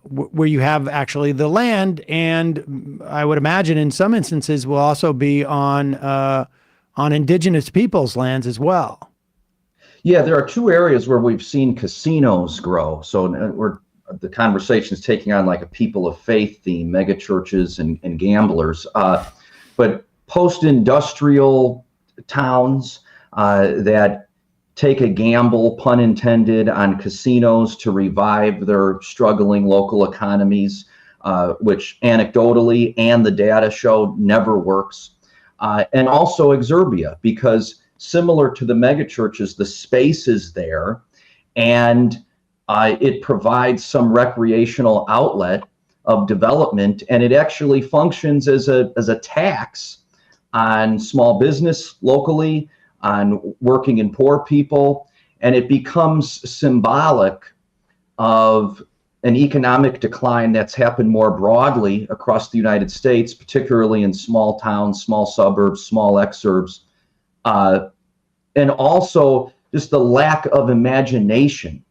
where you have actually the land, and I would imagine in some instances will also be on indigenous peoples' lands as well. Yeah, there are two areas where we've seen casinos grow. So the conversation is taking on like a people of faith theme, mega churches and gamblers. But post-industrial towns that take a gamble, pun intended, on casinos to revive their struggling local economies, which anecdotally and the data show never works. And also Exurbia, because similar to the megachurches, the space is there, and it provides some recreational outlet of development, and it actually functions as a tax on small business locally, on working and poor people, and it becomes symbolic of an economic decline that's happened more broadly across the United States, particularly in small towns, small suburbs, small exurbs, and also just the lack of imagination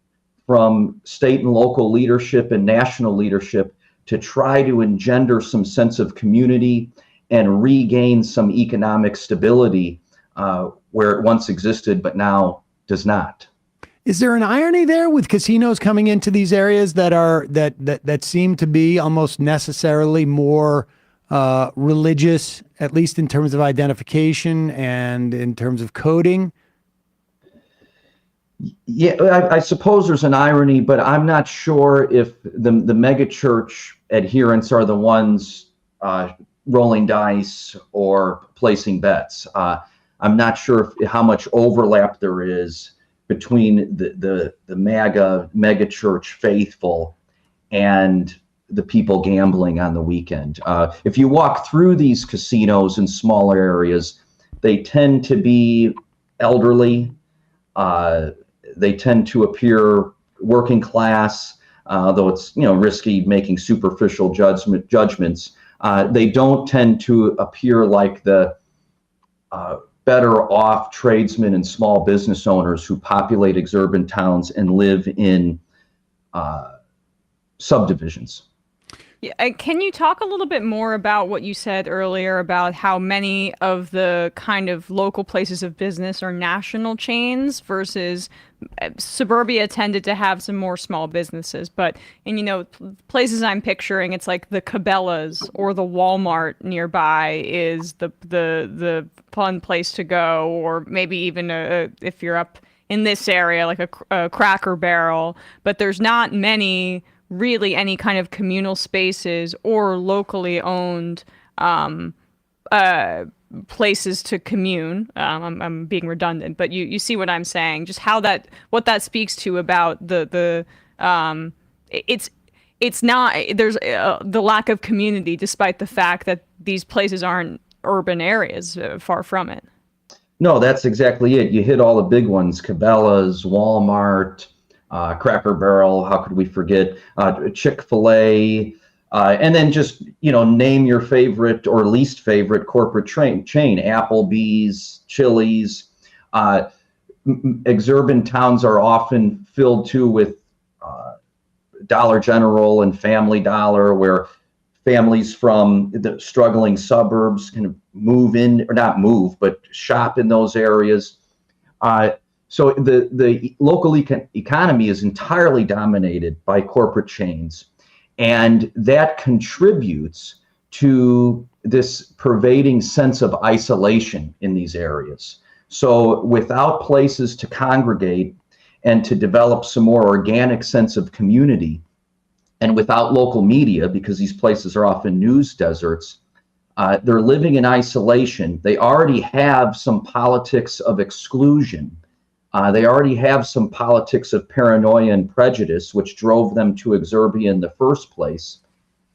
from state and local leadership and national leadership to try to engender some sense of community and regain some economic stability where it once existed but now does not. Is there an irony there with casinos coming into these areas that seem to be almost necessarily more religious, at least in terms of identification and in terms of coding? Yeah, I suppose there's an irony, but I'm not sure if the megachurch adherents are the ones rolling dice or placing bets. I'm not sure how much overlap there is between the mega church faithful and the people gambling on the weekend. If you walk through these casinos in smaller areas, they tend to be elderly. They tend to appear working class, though it's risky making superficial judgments. They don't tend to appear like the better off tradesmen and small business owners who populate exurban towns and live in subdivisions. Yeah, can you talk a little bit more about what you said earlier about how many of the kind of local places of business are national chains versus suburbia tended to have some more small businesses, but in places I'm picturing, it's like the Cabela's or the Walmart nearby is the fun place to go, or maybe even if you're up in this area like a Cracker Barrel, but there's not many really any kind of communal spaces or locally owned places to commune. I'm being redundant, but you see what I'm saying, just what that speaks to about it's not, there's the lack of community despite the fact that these places aren't urban areas, far from it. No, that's exactly it. You hit all the big ones: Cabela's, Walmart, Cracker Barrel, how could we forget, Chick-fil-A, and then just, name your favorite or least favorite corporate chain, Applebee's, Chili's. Exurban towns are often filled too with Dollar General and Family Dollar, where families from the struggling suburbs can move in, or not move, but shop in those areas. So the local economy is entirely dominated by corporate chains, and that contributes to this pervading sense of isolation in these areas. So without places to congregate and to develop some more organic sense of community, and without local media, because these places are often news deserts, they're living in isolation. They already have some politics of exclusion. They already have some politics of paranoia and prejudice, which drove them to Exurbia in the first place.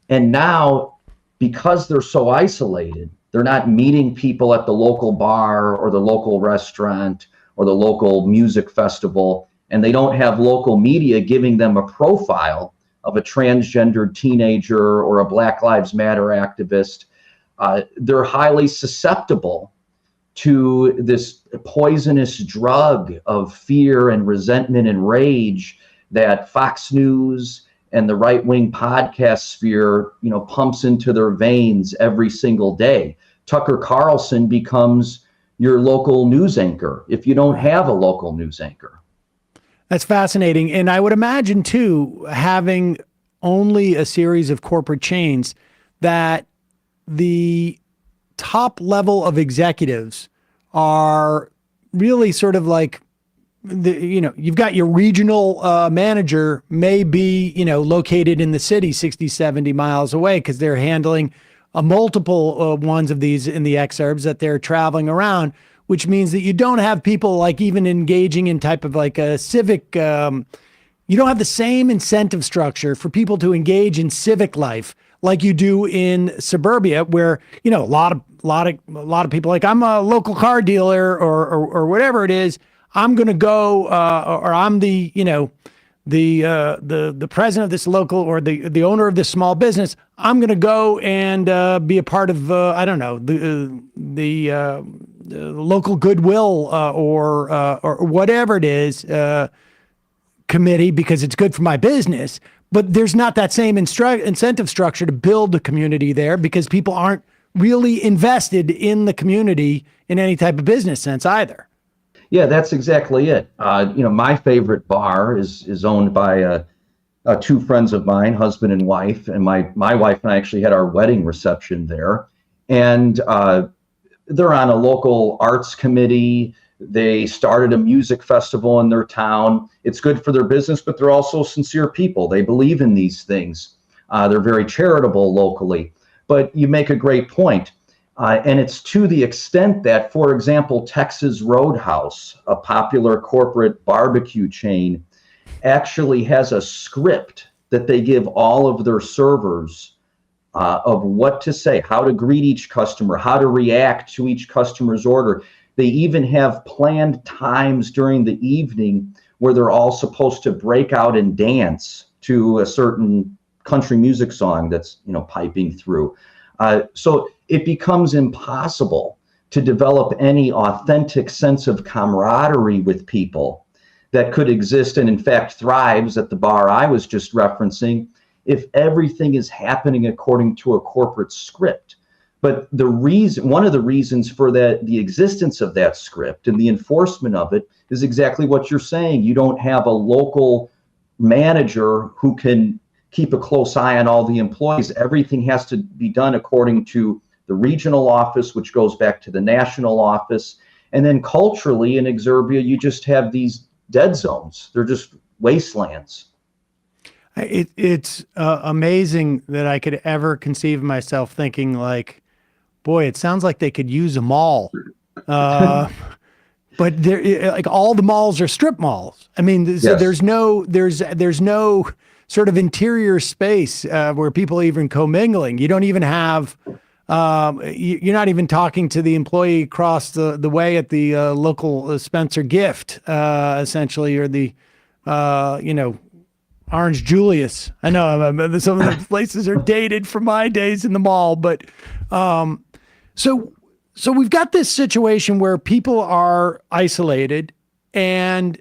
And now, because they're so isolated, they're not meeting people at the local bar or the local restaurant or the local music festival, and they don't have local media giving them a profile of a transgendered teenager or a Black Lives Matter activist. They're highly susceptible to this poisonous drug of fear and resentment and rage that Fox News and the right-wing podcast sphere, pumps into their veins every single day. Tucker Carlson becomes your local news anchor if you don't have a local news anchor. That's fascinating. And I would imagine, too, having only a series of corporate chains, that the top level of executives are really sort of like, you've got your regional manager may be, located in the city 60, 70 miles away because they're handling multiple ones of these in the exurbs that they're traveling around, which means that you don't have people like even engaging in type of like a civic, you don't have the same incentive structure for people to engage in civic life like you do in suburbia, where, a lot of people, like, I'm a local car dealer or whatever it is, I'm going to go, or I'm the president of this local, or the owner of this small business, I'm going to go and be a part of, I don't know, the local goodwill or whatever it is committee, because it's good for my business. But there's not that same incentive structure to build a community there, because people aren't really invested in the community in any type of business sense either. Yeah, that's exactly it. My favorite bar is owned by two friends of mine, husband and wife, and my wife and I actually had our wedding reception there. And they're on a local arts committee. They started a music festival in their town. It's good for their business, but they're also sincere people. They believe in these things. They're very charitable locally. But you make a great point. And it's to the extent that, for example, Texas Roadhouse, a popular corporate barbecue chain, actually has a script that they give all of their servers of what to say, how to greet each customer, how to react to each customer's order. They even have planned times during the evening where they're all supposed to break out and dance to a certain country music song that's, piping through. So it becomes impossible to develop any authentic sense of camaraderie with people that could exist and in fact thrives at the bar I was just referencing if everything is happening according to a corporate script. But one of the reasons for the existence of that script and the enforcement of it is exactly what you're saying. You don't have a local manager who can keep a close eye on all the employees. Everything has to be done according to the regional office, which goes back to the national office. And then culturally in Exurbia, you just have these dead zones. They're just wastelands. It's amazing that I could ever conceive of myself thinking like, boy, it sounds like they could use a mall. But like all the malls are strip malls. I mean, yes. there's no sort of interior space where people are even commingling. You don't even have, you're not even talking to the employee across the way at the local Spencer Gift, essentially, or the, Orange Julius. I know some of the places are dated from my days in the mall, but so we've got this situation where people are isolated, and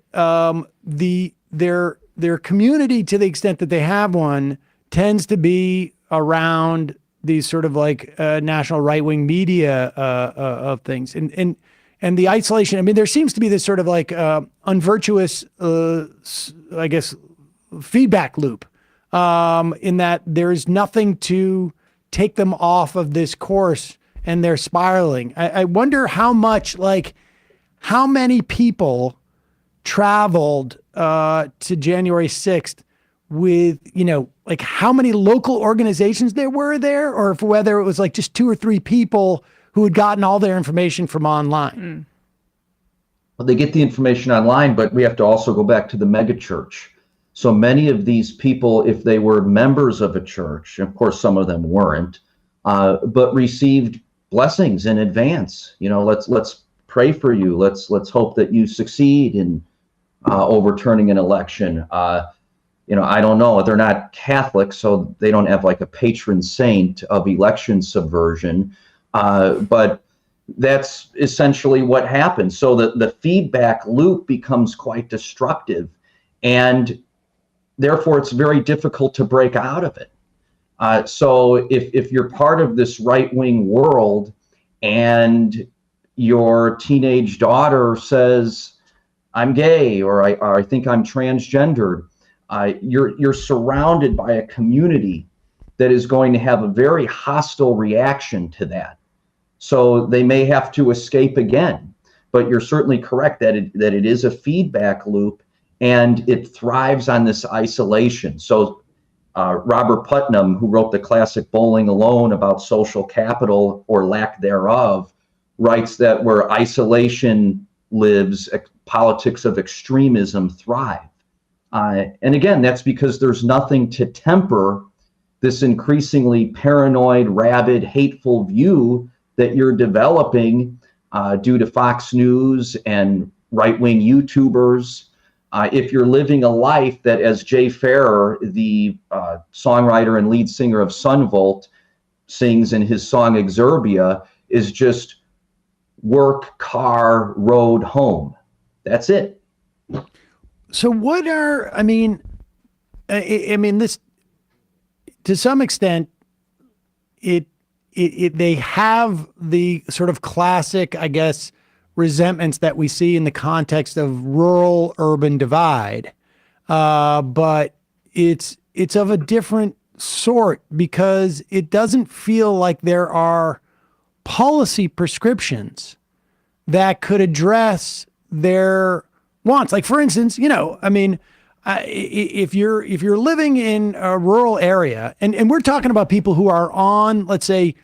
their community, to the extent that they have one, tends to be around these sort of like national right-wing media of things, and the isolation. I mean, there seems to be this sort of like unvirtuous, I guess, feedback loop in that there's nothing to take them off of this course, and they're spiraling. I wonder how many people traveled to January 6th with, like how many local organizations there were there, or if whether it was like just 2 or 3 people who had gotten all their information from online. Well, they get the information online, but we have to also go back to the megachurch. So many of these people, if they were members of a church, of course, some of them weren't, but received blessings in advance. Let's pray for you. Let's hope that you succeed in overturning an election. I don't know. They're not Catholic, so they don't have like a patron saint of election subversion. But that's essentially what happens. So the feedback loop becomes quite destructive, and therefore it's very difficult to break out of it. So if you're part of this right-wing world and your teenage daughter says, I'm gay, or I think I'm transgendered, you're surrounded by a community that is going to have a very hostile reaction to that. So they may have to escape again, but you're certainly correct that it is a feedback loop, and it thrives on this isolation. So Robert Putnam, who wrote the classic Bowling Alone about social capital or lack thereof, writes that where isolation lives, politics of extremism thrive. And again, that's because there's nothing to temper this increasingly paranoid, rabid, hateful view that you're developing due to Fox News and right-wing YouTubers. If you're living a life that, as Jay Farrer, the songwriter and lead singer of Sunvolt, sings in his song Exurbia, is just work, car, road, home. That's it. So what are, I mean, this, to some extent, they have the sort of classic, I guess, resentments that we see in the context of rural-urban divide, but it's of a different sort because it doesn't feel like there are policy prescriptions that could address their wants. Like, for instance, if you're living in a rural area, and we're talking about people who are on, let's say,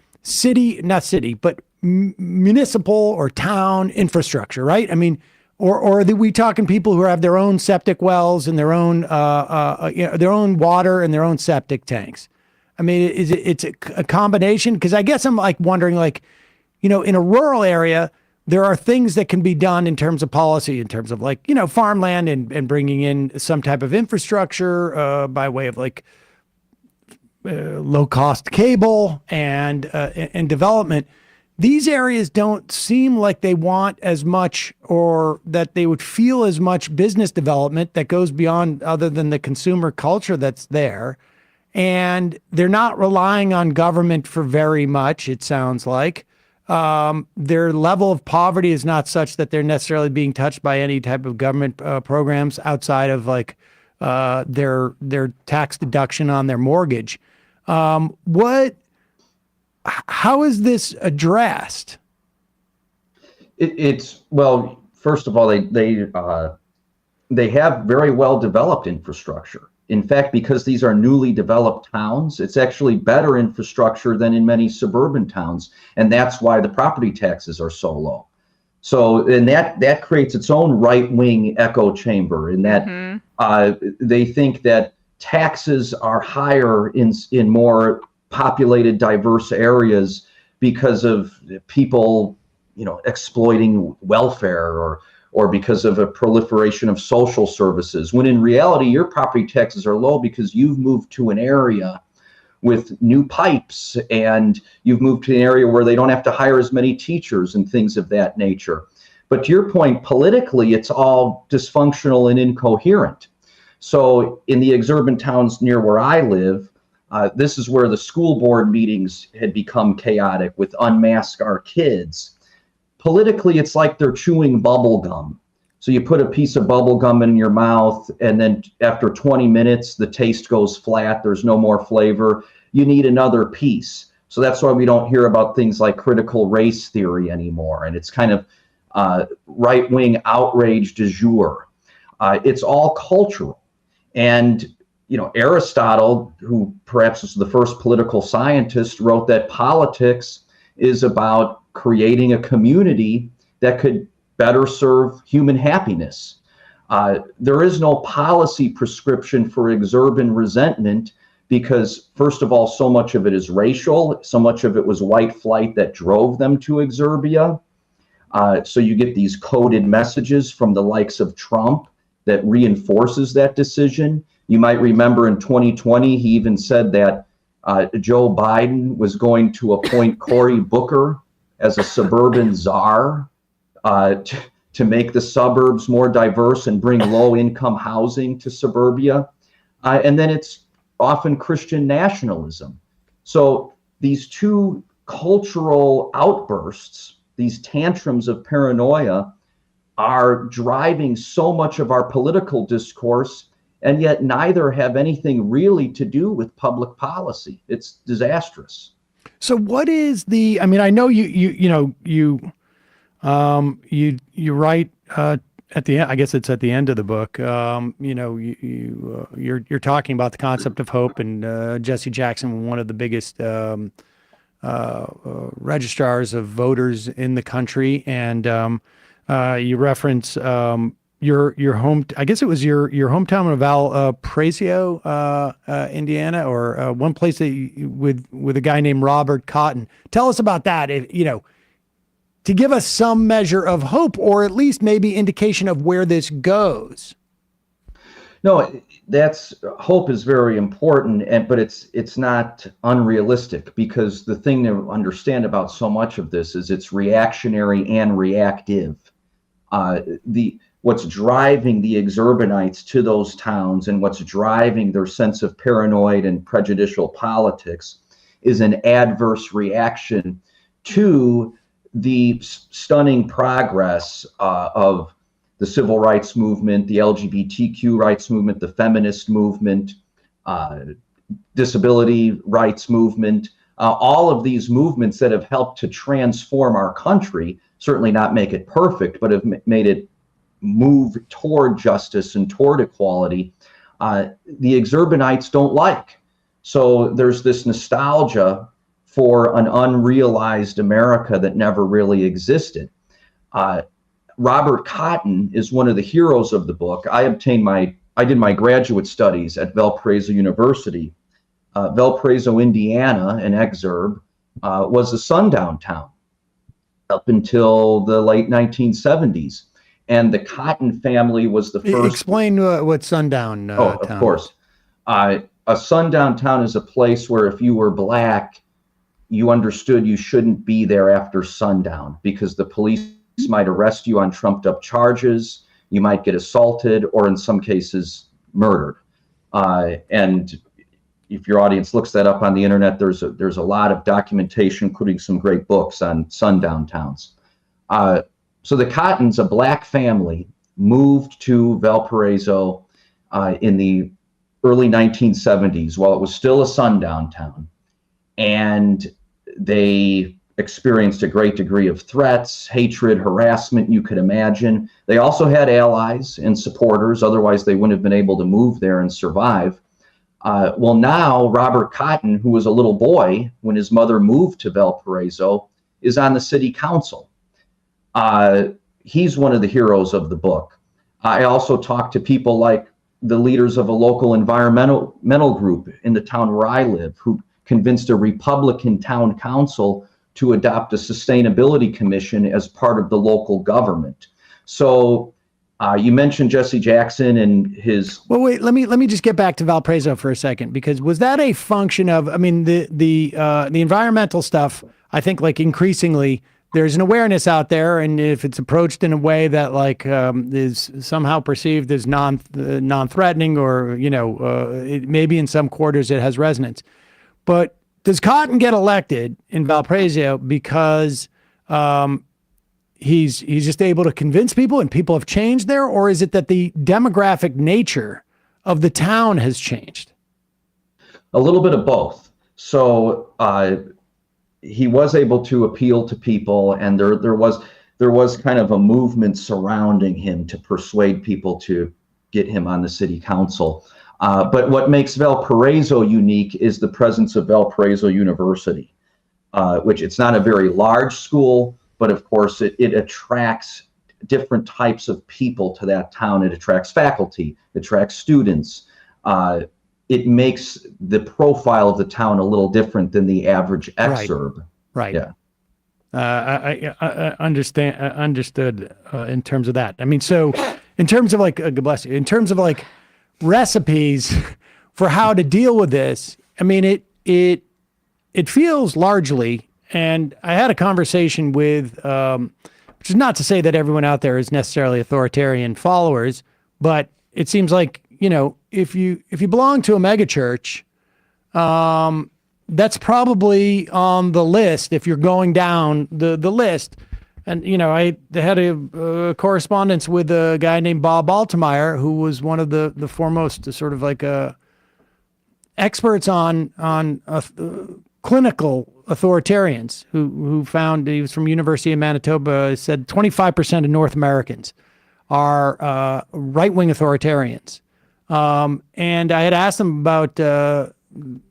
municipal or town infrastructure, right? I mean, or are we talking people who have their own septic wells and their own water and their own septic tanks? I mean, it's a combination? Because I guess I'm like wondering, like, in a rural area, there are things that can be done in terms of policy, in terms of like, farmland and bringing in some type of infrastructure by way of like low cost cable and development. These areas don't seem like they want as much, or that they would feel as much business development that goes beyond other than the consumer culture that's there. And they're not relying on government for very much, it sounds like. Their level of poverty is not such that they're necessarily being touched by any type of government programs outside of like their tax deduction on their mortgage. How is this addressed? Well, first of all, they have very well developed infrastructure. In fact, because these are newly developed towns, it's actually better infrastructure than in many suburban towns, and that's why the property taxes are so low. So, and that creates its own right-wing echo chamber in that they think that taxes are higher in more populated, diverse areas because of people, exploiting welfare or because of a proliferation of social services, when in reality, your property taxes are low because you've moved to an area with new pipes and you've moved to an area where they don't have to hire as many teachers and things of that nature. But to your point, politically, it's all dysfunctional and incoherent. So in the exurban towns near where I live, This is where the school board meetings had become chaotic with unmask our kids. Politically, it's like they're chewing bubble gum. So you put a piece of bubble gum in your mouth, and then after 20 minutes, the taste goes flat. There's no more flavor. You need another piece. So that's why we don't hear about things like critical race theory anymore. And it's kind of right-wing outrage du jour. It's all cultural. And, Aristotle, who perhaps was the first political scientist, wrote that politics is about creating a community that could better serve human happiness. There is no policy prescription for exurban resentment because, first of all, so much of it is racial. So much of it was white flight that drove them to Exurbia. So you get these coded messages from the likes of Trump that reinforces that decision. You might remember in 2020, he even said that Joe Biden was going to appoint Cory Booker as a suburban czar to make the suburbs more diverse and bring low-income housing to suburbia. And then it's often Christian nationalism. So these two cultural outbursts, these tantrums of paranoia, are driving so much of our political discourse, and yet neither have anything really to do with public policy. It's disastrous. So what is the, I mean, I know you write at the end, I guess it's at the end of the book, you're talking about the concept of hope, and Jesse Jackson, one of the biggest registrars of voters in the country. And you reference your home, I guess it was your hometown of Valparaiso, Indiana, or one place that with a guy named Robert Cotton. Tell us about that, to give us some measure of hope, or at least maybe indication of where this goes. No, hope is very important, but it's not unrealistic, because the thing to understand about so much of this is it's reactionary and reactive. What's driving the Exurbanites to those towns and what's driving their sense of paranoid and prejudicial politics is an adverse reaction to the stunning progress of the civil rights movement, the LGBTQ rights movement, the feminist movement, disability rights movement, all of these movements that have helped to transform our country, certainly not make it perfect, but have made it move toward justice and toward equality, the Exurbanites don't like. So there's this nostalgia for an unrealized America that never really existed. Robert Cotton is one of the heroes of the book. I did my graduate studies at Valparaiso University. Valparaiso, Indiana, an exurb, was a sundown town up until the late 1970s. And the Cotton family was the first. Explain what sundown town. Of course. A sundown town is a place where if you were Black, you understood you shouldn't be there after sundown because the police might arrest you on trumped up charges. You might get assaulted, or in some cases murdered. And if your audience looks that up on the internet, there's a lot of documentation, including some great books on sundown towns. So the Cottons, a Black family, moved to Valparaiso in the early 1970s while it was still a sundown town. And they experienced a great degree of threats, hatred, harassment you could imagine. They also had allies and supporters, otherwise they wouldn't have been able to move there and survive. Well, now Robert Cotton, who was a little boy when his mother moved to Valparaiso, is on the city council. He's one of the heroes of the book. I also talked to people like the leaders of a local environmental group in the town where I live, who convinced a Republican town council to adopt a sustainability commission as part of the local government. So you mentioned Jesse Jackson and his. Well, wait. Let me just get back to Valparaiso for a second, because was that a function of? I mean, the environmental stuff. I think, like, increasingly there's an awareness out there, and if it's approached in a way that like is somehow perceived as non-threatening, or it, maybe in some quarters it has resonance. But does Cotton get elected in Valparaiso because he's just able to convince people and people have changed there, or is it that the demographic nature of the town has changed? A little bit of both. So he was able to appeal to people, and there was kind of a movement surrounding him to persuade people to get him on the city council. But what makes Valparaiso unique is the presence of Valparaiso University, which it's not a very large school, but of course it attracts different types of people to that town. It attracts faculty, it attracts students. It makes the profile of the town a little different than the average exurb. Right. Yeah. I understood in terms of that. I mean, so in terms of like, God bless you, in terms of like recipes for how to deal with this, I mean, it feels largely, and I had a conversation with, which is not to say that everyone out there is necessarily authoritarian followers, but it seems like, if you belong to a megachurch, that's probably on the list if you're going down the list. And, I had a correspondence with a guy named Bob Altemeyer, who was one of the foremost sort of like experts on clinical authoritarians who found, he was from University of Manitoba, said 25% of North Americans are right-wing authoritarians. And I had asked him about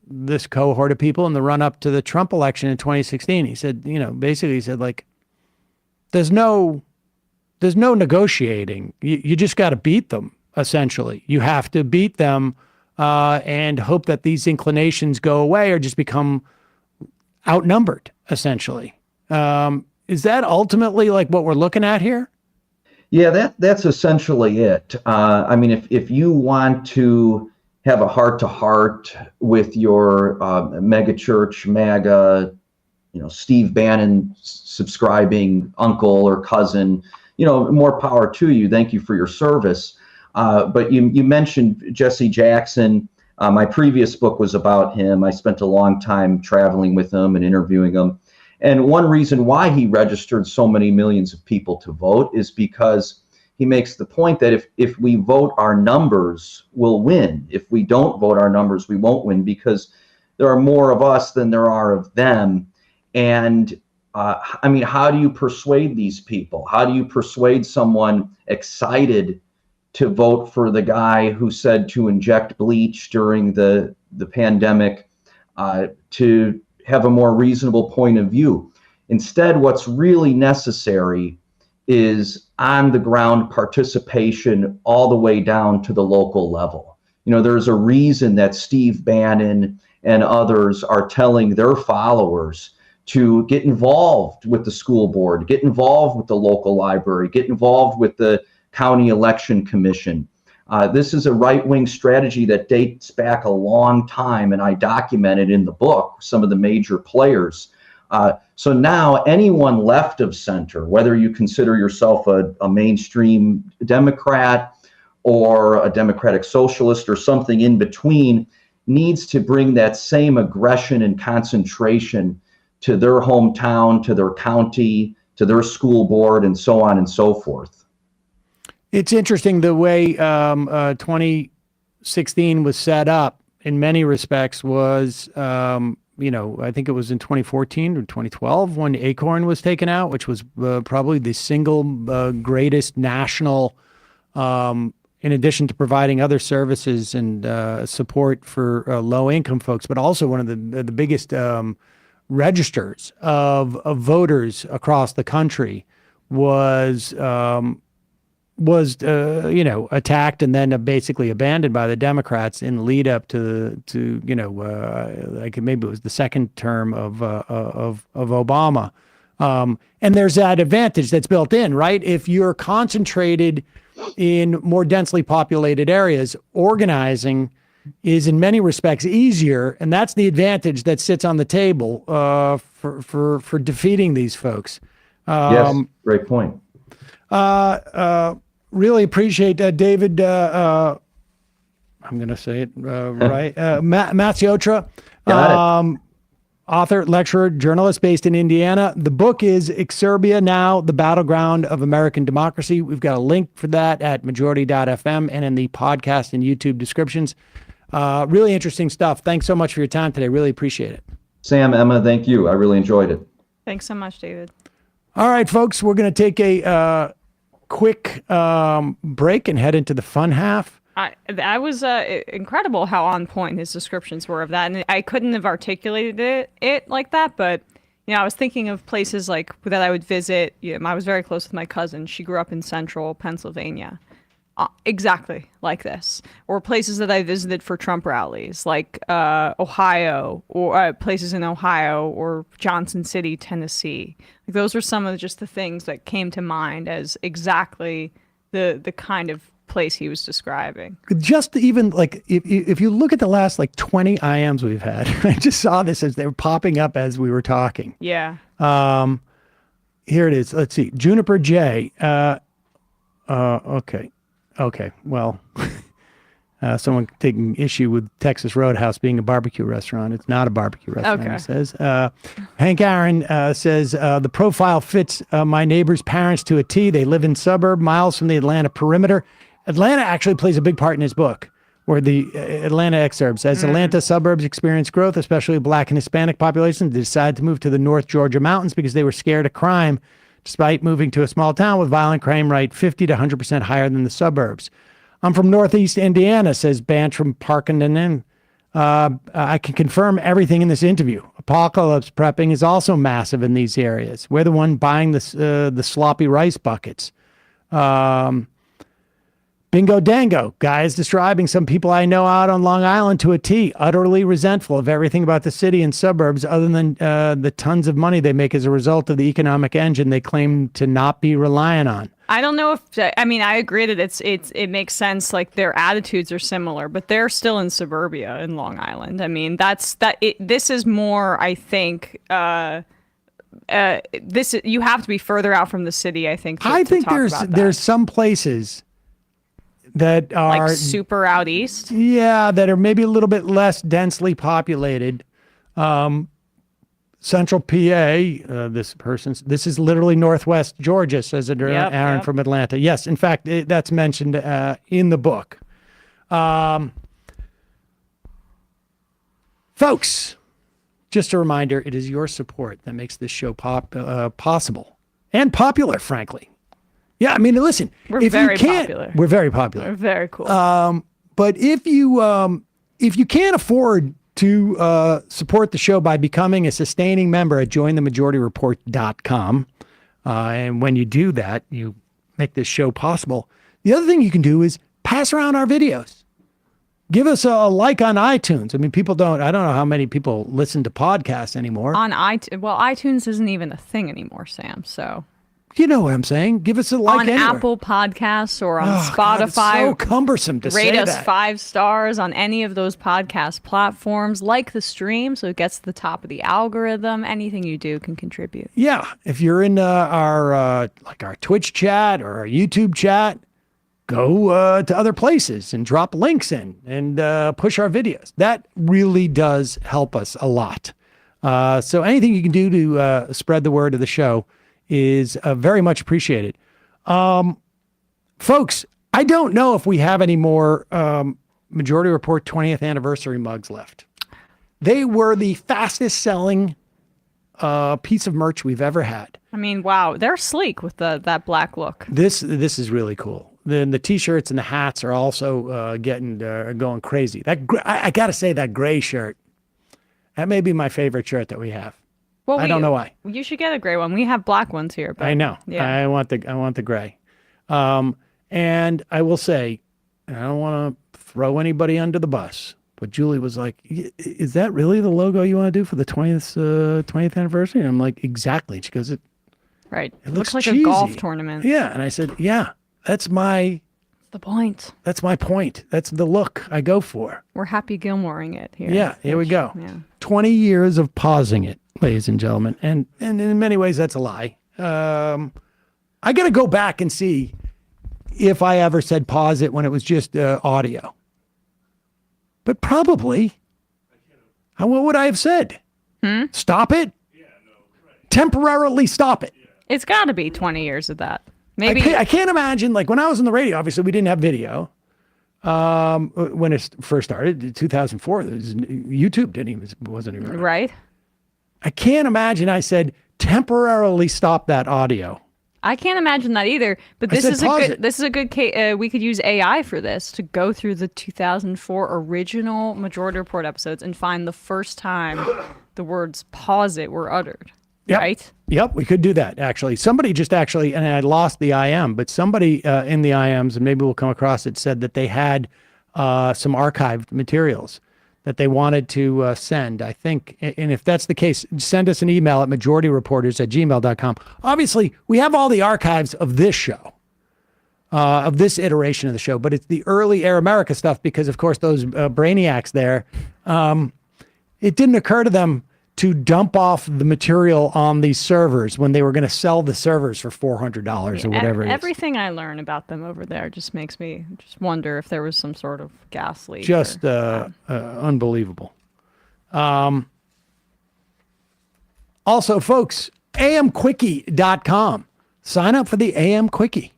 this cohort of people in the run-up to the Trump election in 2016. He said, basically he said, like, there's no negotiating. You just got to beat them, essentially. You have to beat them and hope that these inclinations go away or just become outnumbered, essentially. Is that ultimately like what we're looking at here? Yeah, that's essentially it. I mean, if you want to have a heart-to-heart with your megachurch, MAGA, Steve Bannon subscribing uncle or cousin, more power to you. Thank you for your service. But you mentioned Jesse Jackson. My previous book was about him. I spent a long time traveling with him and interviewing him. And one reason why he registered so many millions of people to vote is because he makes the point that if we vote our numbers, we'll win. If we don't vote our numbers, we won't win, because there are more of us than there are of them. And I mean, how do you persuade these people? How do you persuade someone excited to vote for the guy who said to inject bleach during the pandemic, to have a more reasonable point of view? Instead, what's really necessary is on the ground participation all the way down to the local level. There's a reason that Steve Bannon and others are telling their followers to get involved with the school board, get involved with the local library, get involved with the county election commission. This is a right-wing strategy that dates back a long time, and I documented in the book some of the major players. So now anyone left of center, whether you consider yourself a mainstream Democrat or a democratic socialist or something in between, needs to bring that same aggression and concentration to their hometown, to their county, to their school board, and so on and so forth. It's interesting the way 2016 was set up in many respects was, I think it was in 2014 or 2012 when Acorn was taken out, which was probably the single greatest national, in addition to providing other services and support for low-income folks, but also one of the biggest registers of voters across the country was attacked and then basically abandoned by the Democrats in the lead up to like maybe it was the second term of Obama. And there's that advantage that's built in, right? If you're concentrated in more densely populated areas, organizing is in many respects easier, and that's the advantage that sits on the table for defeating these folks. Yes, great point. Really appreciate David. I'm going to say it right. Masciotra, Got it. author, lecturer, journalist based in Indiana. The book is Exurbia Now, the Battleground of American Democracy. We've got a link for that at majority.fm and in the podcast and YouTube descriptions. Really interesting stuff. Thanks so much for your time today. Really appreciate it. Sam, Emma, thank you. I really enjoyed it. Thanks so much, David. All right, folks, we're going to take a quick break and head into the fun half. That was incredible how on point his descriptions were of that, and I couldn't have articulated it like that. But I was thinking of places like that I would visit. I was very close with my cousin. She grew up in central Pennsylvania, exactly like this, or places that I visited for Trump rallies, like Ohio, or places in Ohio or Johnson City, Tennessee. Like, those were some of just the things that came to mind as exactly the kind of place he was describing. Just even like if you look at the last like 20 IMs we've had, I just saw this as they were popping up as we were talking. Yeah. Here it is. Let's see. Juniper J. Okay. Well, someone taking issue with Texas Roadhouse being a barbecue restaurant. It's not a barbecue restaurant, Okay. He says. Hank Aaron says, the profile fits my neighbor's parents to a T. They live in suburb, miles from the Atlanta perimeter. Atlanta actually plays a big part in his book, where the Atlanta excerpt says, Atlanta suburbs experience growth, especially Black and Hispanic populations. They decided to move to the North Georgia mountains because they were scared of crime, despite moving to a small town with violent crime rate 50 to 100% higher than the suburbs. I'm from Northeast Indiana, says Banch from Parkenden. I can confirm everything in this interview. Apocalypse prepping is also massive in these areas. We're the one buying the sloppy rice buckets. Bingo Dango, guys describing some people I know out on Long Island to a T, utterly resentful of everything about the city and suburbs other than the tons of money they make as a result of the economic engine they claim to not be reliant on. I don't know I agree that it makes sense. Like, their attitudes are similar, but they're still in suburbia in Long Island. I mean, this is more, I think, you have to be further out from the city, I think. I think talk about that. there's some places that are like super out east. Yeah, that are maybe a little bit less densely populated. Central PA, this is literally Northwest Georgia, says Aaron from Atlanta. Yes, in fact, that's mentioned in the book. Folks, just a reminder, it is your support that makes this show possible and popular, frankly. Yeah, I mean, listen, We're very popular. We're very popular. We're very cool. But if you can't afford to support the show by becoming a sustaining member at jointhemajorityreport.com, and when you do that, you make this show possible. The other thing you can do is pass around our videos. Give us a like on iTunes. I mean, I don't know how many people listen to podcasts anymore. On iTunes, well, iTunes isn't even a thing anymore, Sam, so. You know what I'm saying? Give us a like on anywhere. Apple Podcasts or on Spotify. God, it's so cumbersome to say Rate us that. 5 stars on any of those podcast platforms. Like the stream so it gets to the top of the algorithm. Anything you do can contribute. Yeah, if you're in our Twitch chat or our YouTube chat, go to other places and drop links in and push our videos. That really does help us a lot. So anything you can do to spread the word of the show is very much appreciated. Folks, I don't know if we have any more Majority Report 20th anniversary mugs left. They were the fastest selling piece of merch we've ever had. I mean, wow, they're sleek with that black look. This is really cool. The t-shirts and the hats are also going crazy. I got to say, that gray shirt, that may be my favorite shirt that we have. Well, I don't know why. You should get a gray one. We have black ones here. But I know. Yeah. I want the gray. And I will say, I don't want to throw anybody under the bus, but Julie was like, "Is that really the logo you want to do for the 20th anniversary?" And I'm like, "Exactly." And she goes, Right. It looks like cheesy. a golf tournament. Yeah. And I said, "Yeah, that's my point. That's my point. That's the look I go for." We're Happy Gilmoreing it here. Yeah. Here we go. Yeah. 20 years of pausing it, ladies and gentlemen. And in many ways, that's a lie. I got to go back and see if I ever said pause it when it was just audio. But probably. What would I have said? Stop it? Temporarily stop it. It's got to be 20 years of that. I Maybe. can't imagine, like when I was on the radio, obviously we didn't have video. When it first started in 2004, YouTube wasn't even around. Right. I can't imagine I said temporarily stop that audio. I can't imagine that either. But I this said is a pause good. it. This is a good case. We could use AI for this to go through the 2004 original Majority Report episodes and find the first time the words "pause it" were uttered. Yep. Right. Yep, we could do that, actually. Somebody just actually, and I lost the IM, but somebody in the IMs, and maybe we'll come across it, said that they had some archived materials that they wanted to send, I think. And if that's the case, send us an email at majorityreporters@gmail.com. Obviously, we have all the archives of this show, of this iteration of the show, but it's the early Air America stuff because, of course, those brainiacs there, it didn't occur to them to dump off the material on these servers when they were going to sell the servers for $400 or whatever it is. Everything I learn about them over there just makes me just wonder if there was some sort of gas leak. Just or, unbelievable. Also, folks, amquickie.com. Sign up for the AM Quickie.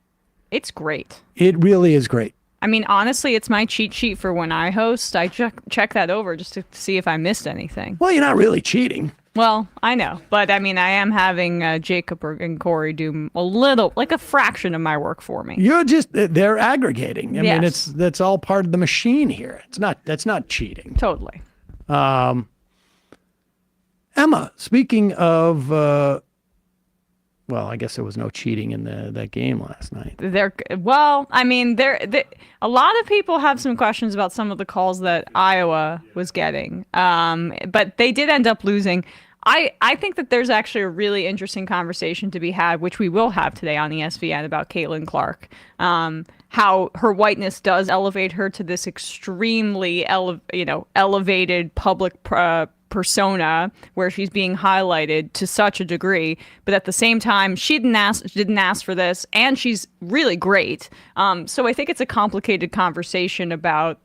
it's great. It really is great. I mean, honestly, it's my cheat sheet for when I host. I check that over just to see if I missed anything. Well, you're not really cheating. Well, I know, but I mean, I am having Jacob and Corey do a little, like a fraction of my work for me. You're just, they're aggregating. I mean, Yes. that's all part of the machine here. That's not cheating. Totally. Emma, speaking of, well, I guess there was no cheating in that game last night. I mean, a lot of people have some questions about some of the calls that Iowa was getting, but they did end up losing. I think that there's actually a really interesting conversation to be had, which we will have today on ESPN about Caitlin Clark. How her whiteness does elevate her to this extremely elevated public persona where she's being highlighted to such a degree, but at the same time she didn't ask for this, and she's really great. So I think it's a complicated conversation about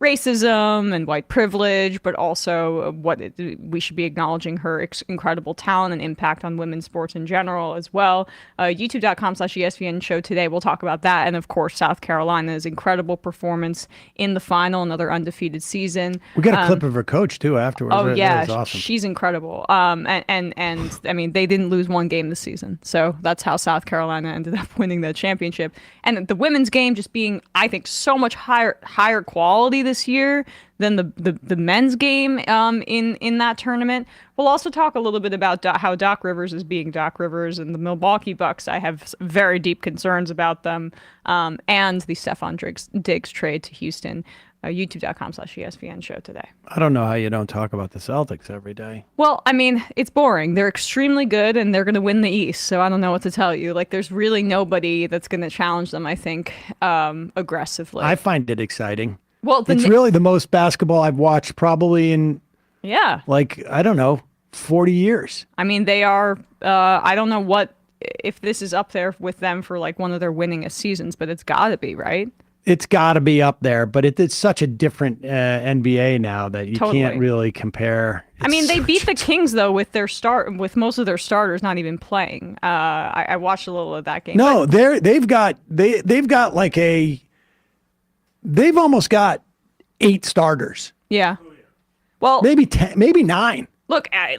racism and white privilege, but also we should be acknowledging her incredible talent and impact on women's sports in general as well. YouTube.com/ESPN show today, we'll talk about that. And of course, South Carolina's incredible performance in the final, another undefeated season. We got a clip of her coach too afterwards. Oh, yeah, that was awesome. she's incredible. And I mean, they didn't lose one game this season, so that's how South Carolina ended up winning the championship. And the women's game just being, I think, so much higher quality this year than the men's game in that tournament. We'll also talk a little bit about how Doc Rivers is being Doc Rivers, and the Milwaukee Bucks. I have very deep concerns about them, and the Stephon Diggs trade to Houston. YouTube.com/ESPN show today. I don't know how you don't talk about the Celtics every day. Well, I mean, it's boring. They're extremely good, and they're going to win the East, so I don't know what to tell you. Like, there's really nobody that's going to challenge them, I think, aggressively. I find it exciting. Well, It's really the most basketball I've watched probably in, yeah. like, I don't know, 40 years. I mean, they are, I don't know if this is up there with them for, like, one of their winningest seasons, but it's got to be, right? It's got to be up there, but it's such a different NBA now that you Totally. can't really compare. I mean, they beat the Kings though with most of their starters not even playing. I watched a little of that game. No, they've almost got 8 starters, Yeah. Well, maybe 10, maybe 9. look, I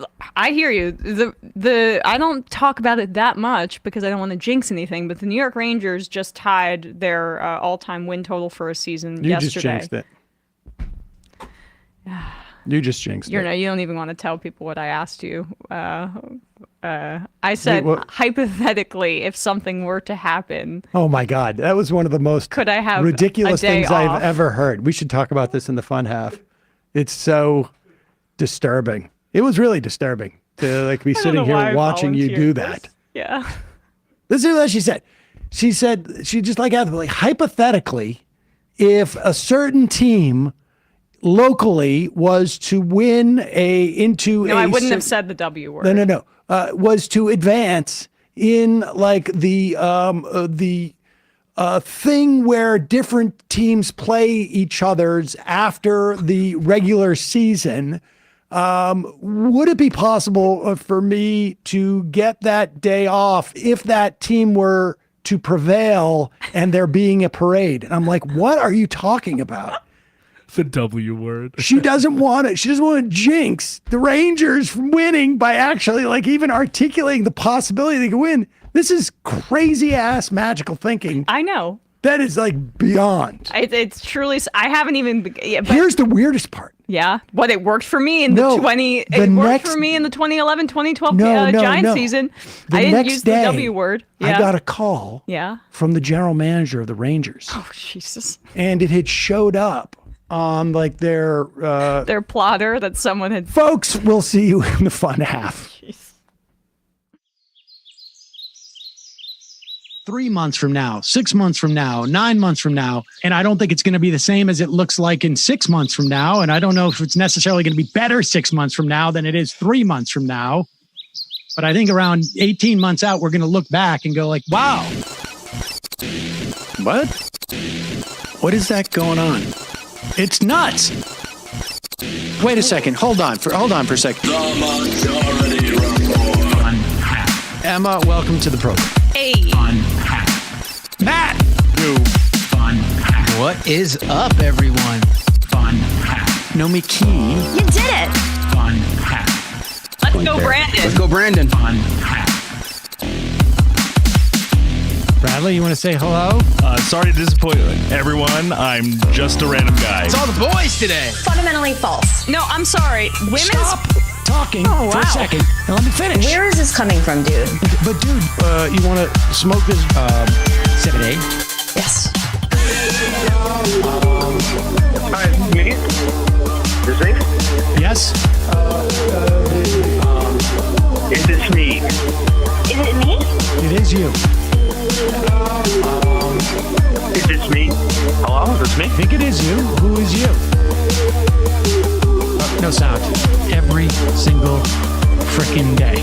hear you. I don't talk about it that much because I don't want to jinx anything. But the New York Rangers just tied their all-time win total for a season You yesterday. just jinxed it. You just jinxed it. You don't even want to tell people what I asked you. I said, what? hypothetically, if something were to happen, Oh my God, that was one of the most could I have ridiculous a day things off? I've ever heard. We should talk about this in the fun half. It's so disturbing. It was really disturbing to like be I don't sitting know why here I watching you do volunteered that. this. Yeah. This is what she said. She said she just like hypothetically, if a certain team locally was to win No, I wouldn't have said the W word. No. Was to advance in like the thing where different teams play each other's after the regular season. Would it be possible for me to get that day off if that team were to prevail and there being a parade? And I'm like, what are you talking about? The W word. She doesn't want it. She doesn't want to jinx the Rangers from winning by actually like even articulating the possibility they could win. This is crazy ass magical thinking. I know. That is like beyond. It's truly. I haven't even. Yeah, but, Here's the weirdest part. yeah. What it worked for me in the No, 20. the It worked next- for me in the 2011, 2012 No, Giants season. The I didn't next use day, the W word. Yeah. I got a call Yeah. from the general manager of the Rangers, Oh Jesus. and it had showed up on like their Their plotter that someone had. folks. We'll see you in the fun half. Jeez. 3 months from now, 6 months from now, 9 months from now. And I don't think it's going to be the same as it looks like in 6 months from now. And I don't know if it's necessarily going to be better 6 months from now than it is 3 months from now. But I think around 18 months out, we're going to look back and go like, wow. What? What is that going on? It's nuts. Wait a second. Hold on for a second. The Majority Report. Emma, welcome to the program. Hey. Matt. What is up, everyone? Nomi Key. You did it. Let's go, Brandon. Let's go, Brandon. Bradley, you want to say hello? Sorry to disappoint everyone. I'm just a random guy. It's all the boys today. Fundamentally false. No, I'm sorry. Women's. Stop talking Oh, for a wow. second and let me finish. Where is this coming from, dude? But dude, you want to smoke this 7A? Yes. Hi, me? This me? Yes. Is this me? Is it me? It is you. Is this me? Hello? Is this me? I think it is you. Who is you? No sound. Every single frickin' day.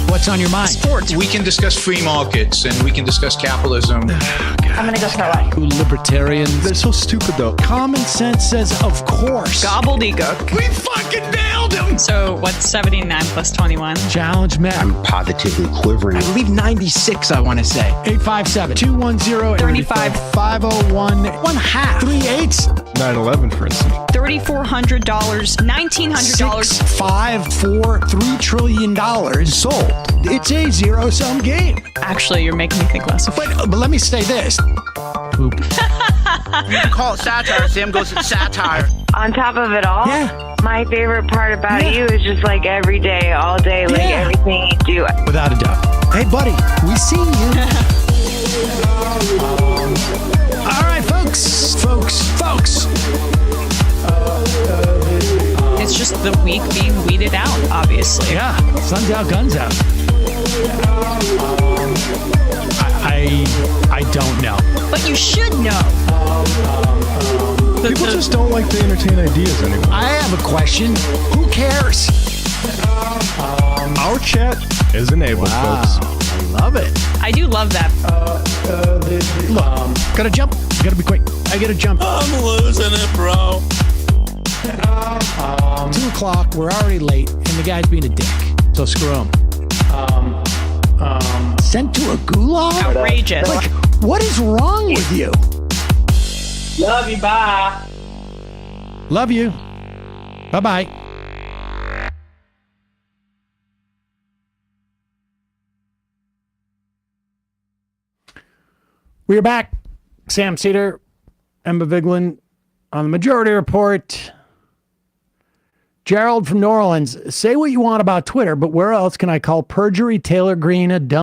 What's on your mind? Sports. We can discuss free markets and we can discuss capitalism. I'm gonna go start one. Libertarians. They're so stupid, though. Common sense says, of course. Gobbledygook. We fucking nailed him. So what's 79 plus 21? Challenge Matt. Positively quivering. I believe 96, I want to say. 857-210-35. 501. 1/2. 3/8. 9/11, for instance. $3,400, $1,900. 5, 4, $3 trillion sold. It's a zero-sum game. Actually, you're making me think less of it. But let me say this. Poop. Call it satire. Sam goes, it's satire. On top of it all, Yeah. my favorite part about Yeah. you is just like every day, all day, like Yeah. everything you do. Without a doubt. Hey, buddy, we seen you. All right, folks. It's just the weak being weeded out, obviously. Yeah, sun's out, guns out. I don't know. But you should know. People just don't like to entertain ideas anymore. I have a question. Who cares? Our chat is enabled, folks. I love it. I do love that. Look, gotta jump. Gotta be quick. I gotta jump. I'm losing it, bro. 2 o'clock. We're already late, and the guy's being a dick. So screw him. Sent to a gulag? Outrageous. Like, what is wrong with you? Love you, bye. Love you. Bye-bye. We are back. Sam Seder, Emma Vigeland on the Majority Report. Gerald from New Orleans, say what you want about Twitter, but where else can I call perjury Taylor Greene a dumb